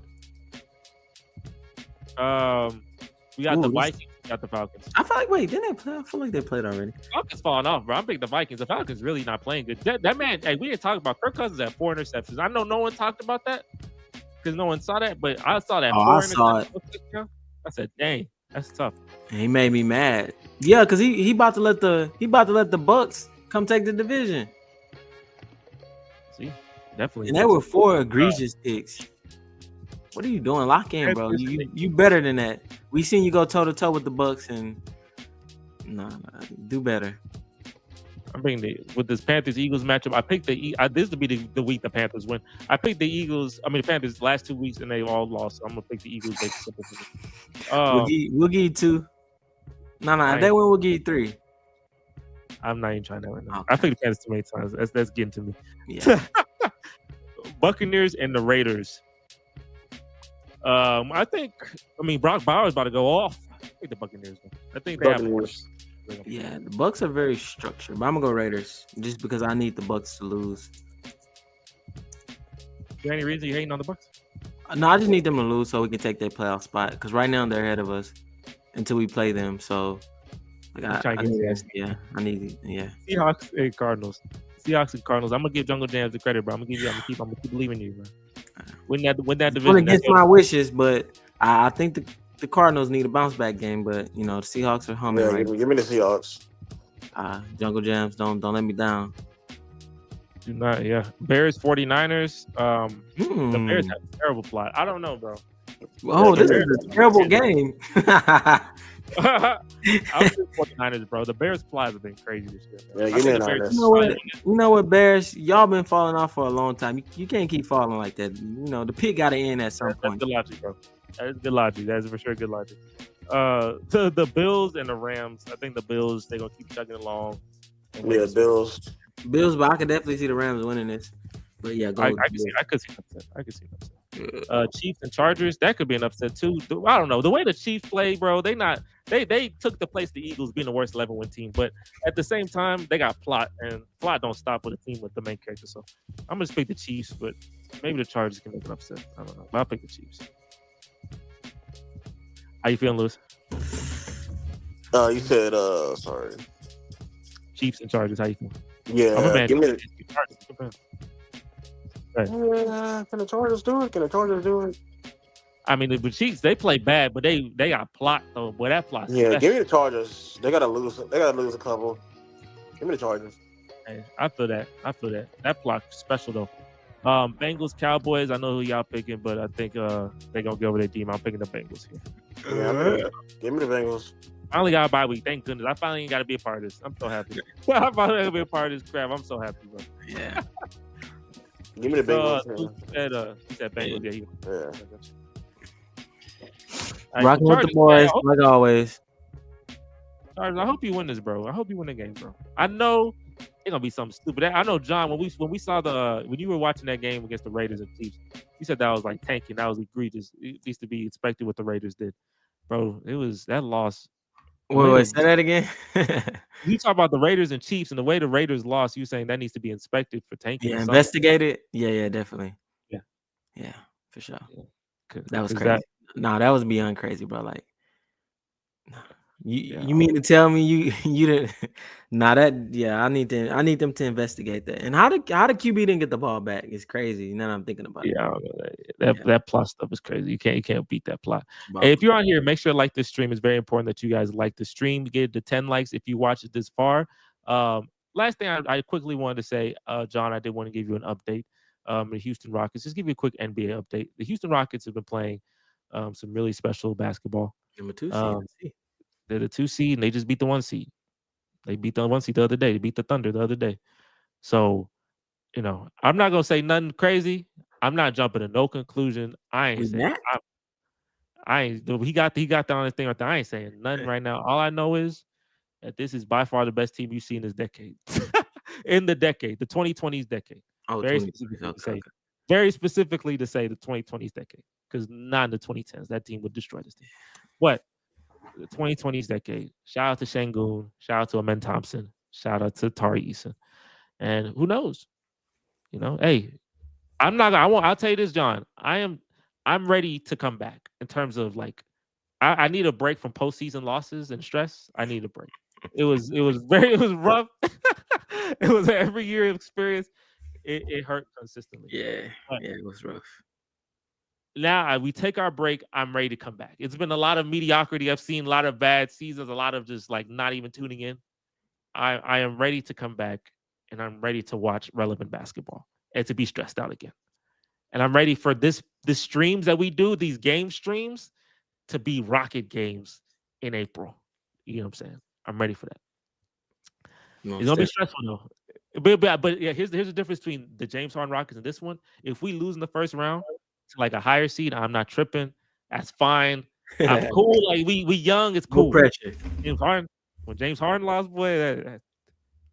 We got the Vikings. We got the Falcons. I feel like didn't they play? I feel like they played already. Falcons falling off, bro. I'm picking the Vikings. The Falcons really not playing good. That man, hey, we didn't talk about Kirk Cousins at 4 interceptions. I know no one talked about that because no one saw that, but I saw that. I saw it. I said, dang, that's tough. And he made me mad. Yeah, because he about to let the Bucks come take the division. See, definitely. And there were 4 egregious picks. What are you doing? Lock in, bro. You better than that. We seen you go toe to toe with the Bucks, and no, do better. I'm bringing with this Panthers Eagles matchup. I picked this to be the week the Panthers win. I picked the Eagles. I mean the Panthers last 2 weeks and they all lost. So I'm gonna pick the Eagles. We'll give you 2. No, if they win, we'll give you 3. I'm not even trying that right now. Okay. I picked the Panthers too many times. That's getting to me. Yeah. Buccaneers and the Raiders. Brock Bowers about to go off. I think the Buccaneers. I think they have. Yeah, the Bucks are very structured, but I'm gonna go Raiders just because I need the Bucks to lose. Is there any reason you're hating on the Bucks? No, I just need them to lose so we can take their playoff spot. Because right now they're ahead of us until we play them. So, I need. Seahawks and Cardinals. Seahawks and Cardinals. I'm gonna give Jungle Jams the credit, bro. I'm gonna keep believing you, bro. Win that division. Against my wishes, but I think the Cardinals need a bounce back game. But the Seahawks are humming. Yeah, right? Give me the Seahawks. Jungle Jams, don't let me down. Do not, yeah. Bears 49ers. The Bears have a terrible plot. I don't know, bro. Oh, this is a terrible game. I'm just 49ers, bro. The Bears plot have been crazy this year. Yeah, give me the Niners. You know what, Bears? Y'all been falling off for a long time. You can't keep falling like that. The pit got to end at some point. That's good logic, bro. That is good logic. That is for sure good logic. The Bills and the Rams. I think the Bills, they're gonna keep chugging along. Yeah, Bills, but I could definitely see the Rams winning this. But yeah, I could see an upset. Chiefs and Chargers, that could be an upset too. I don't know. The way the Chiefs play, bro, they took the place of the Eagles being the worst 11-win team. But at the same time, they got plot, and plot don't stop with a team with the main character. So I'm gonna pick the Chiefs, but maybe the Chargers can make an upset. I don't know. But I'll pick the Chiefs. How you feeling, Lewis? You said sorry. Chiefs and Chargers. How you feeling? Yeah, give me the Chargers. Can the Chargers do it? I mean, the Chiefs, they play bad, but they got plot though. Boy, that plot. Yeah, give me the Chargers. They gotta lose a couple. Give me the Chargers. Hey, I feel that. That plot special though. Bengals, Cowboys. I know who y'all picking, but I think they gonna go over their team. I'm picking the Bengals here. Yeah, give me the Bengals. I only got a bye week. Thank goodness. I finally ain't got to be a part of this. I'm so happy. I finally got to be a part of this crap. I'm so happy, bro. Yeah. Give me the So Bengals. Luke said, he said Bengals. Yeah, Yeah. All right, so Rocking with the Chargers, man. boys, like always. Chargers, I hope you win this, bro. I hope you win the game, bro. I know it's gonna be something stupid. I know, John, when we saw when you were watching that game against the Raiders and Chiefs, you said that was like tanking. That was egregious. It needs to be expected what the Raiders did, bro. It was that loss. Wait, say that again. You talk about the Raiders and Chiefs and the way the Raiders lost. You saying that needs to be inspected for tanking? Yeah, Or investigated. Yeah, definitely. Yeah, for sure. Yeah. That was crazy. That was beyond crazy, bro. Like, Yeah. you mean to tell me you didn't? I need them to investigate that. And how the QB didn't get the ball back is crazy. Now I'm thinking about it. Yeah, I don't know that plot stuff is crazy. You can't beat that plot. Hey, if you're on here, make sure to like this stream. It's very important that you guys like the stream. Get it to 10 likes if you watch it this far. Last thing I quickly wanted to say, John, I did want to give you an update. The Houston Rockets. Just give you a quick NBA update. The Houston Rockets have been playing some really special basketball. Number 2 seed. They're the 2 seed, and they just beat the 1 seed. They beat the 1 seed the other day. They beat the Thunder the other day. So, I'm not gonna say nothing crazy. I'm not jumping to no conclusion. I ain't saying. I ain't. He got that on his thing right there. I ain't saying nothing right now. All I know is that this is by far the best team you've seen this decade. In the decade, the 2020s decade. Oh, very 20, specifically okay, to say, very specifically to say the 2020s decade, because not in the 2010s. That team would destroy this team. But the 2020s decade. Shout out to Şengün. Shout out to Amen Thompson. Shout out to Tari Eason. And who knows? Hey, I'll tell you this, John. I'm ready to come back in terms of like I need a break from postseason losses and stress. I need a break. It was rough. It was an every year experience. It hurt consistently. Yeah, it was rough. Now we take our break. I'm ready to come back. It's been a lot of mediocrity. I've seen a lot of bad seasons, a lot of just like not even tuning in. I am ready to come back, and I'm ready to watch relevant basketball and to be stressed out again. And I'm ready for the streams that we do, these game streams, to be rocket games in April. You know what I'm saying? I'm ready for that. It's gonna be stressful though. But yeah, here's the difference between the James Harden Rockets and this one. If we lose in the first round to like a higher seed, I'm not tripping. That's fine. I'm cool. Like we young, it's cool. No pressure. When James Harden lost, boy, that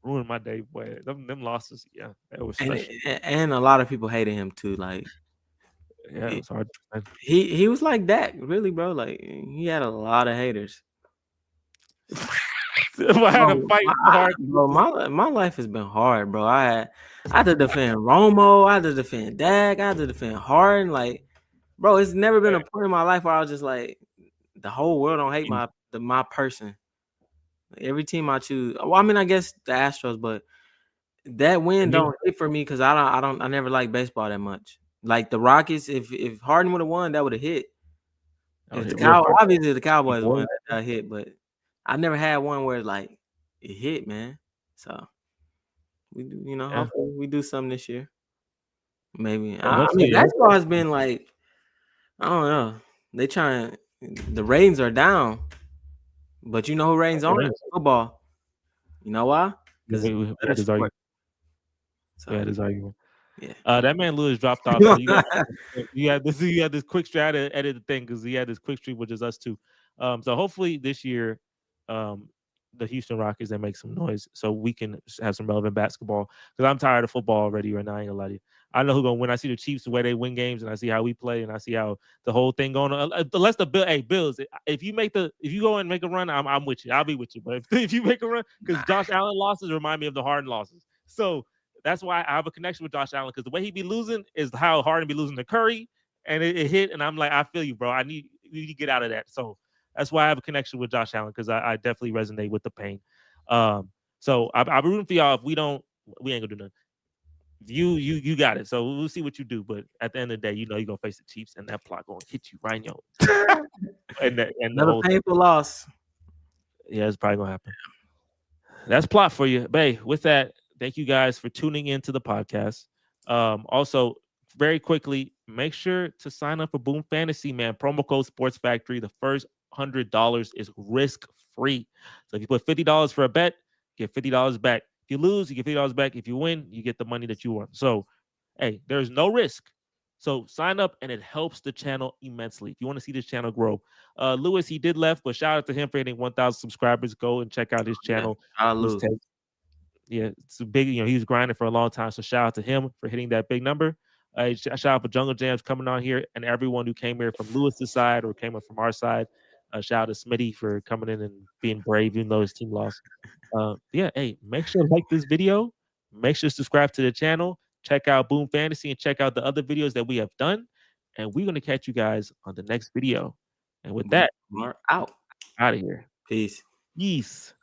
ruined my day, boy. Them losses, yeah, that was stressful. And a lot of people hated him too. Like, yeah, it was hard. He was like that, really, bro. Like he had a lot of haters. I had to fight hard. Bro, my life has been hard, bro. I had to defend Romo. I had to defend Dak. I had to defend Harden. Like, bro, it's never been a point in my life where I was just like, the whole world don't hate my person. Every team I choose. Well, I mean, I guess the Astros, but that win don't hit for me because I never liked baseball that much. Like the Rockets, if Harden would have won, that would have hit. Obviously the Cowboys won, that hit, but I never had one where like it hit, man. So we do, hopefully we do something this year. Maybe. I mean, basketball has been like, I don't know. They trying. The ratings are down, but you know who ratings on it? Football. You know why? Because we had this argument. Yeah. That man Lewis dropped off. So you had this quick streak. I had to edit the thing because he had this quick streak, which is us too. So hopefully this year, the Houston Rockets, they make some noise so we can have some relevant basketball. Because I'm tired of football already right now. I ain't gonna lie to you. I know who's gonna win. I see the Chiefs, the way they win games, and I see how we play, and I see how the whole thing going on. Unless Bills, if you go and make a run, I'm with you. I'll be with you. But if you make a run, because Josh Allen losses remind me of the Harden losses. So that's why I have a connection with Josh Allen, because the way he be losing is how Harden be losing to Curry, and it hit, and I'm like, I feel you, bro. You need to get out of that. So that's why I have a connection with Josh Allen, because I definitely resonate with the pain. So I'm rooting for y'all. If we don't, we ain't gonna do nothing. You got it. So we'll see what you do. But at the end of the day, you're gonna face the Chiefs, and that plot gonna hit you right in your and another painful loss. Yeah, it's probably gonna happen. That's plot for you, babe. With that, thank you guys for tuning into the podcast. Also, very quickly, make sure to sign up for Boom Fantasy, man. Promo code Sports Factory. The first $100 is risk free. So if you put $50 for a bet, get $50 back. If you lose, you get $50 back. If you win, you get the money that you want. So Hey, there's no risk. So sign up and it helps the channel immensely. If you want to see this channel grow. Lewis, he did left, but shout out to him for hitting 1,000 subscribers. Go and check out his channel. Yeah, it's a big, he was grinding for a long time. So shout out to him for hitting that big number. Shout out for Jungle Jams coming on here and everyone who came here from Lewis's side or came up from our side. Shout out to Smitty for coming in and being brave, even though his team lost. Yeah, hey, make sure to like this video. Make sure to subscribe to the channel. Check out Boom Fantasy and check out the other videos that we have done. And we're going to catch you guys on the next video. And with that, we're out of here. Peace. Peace.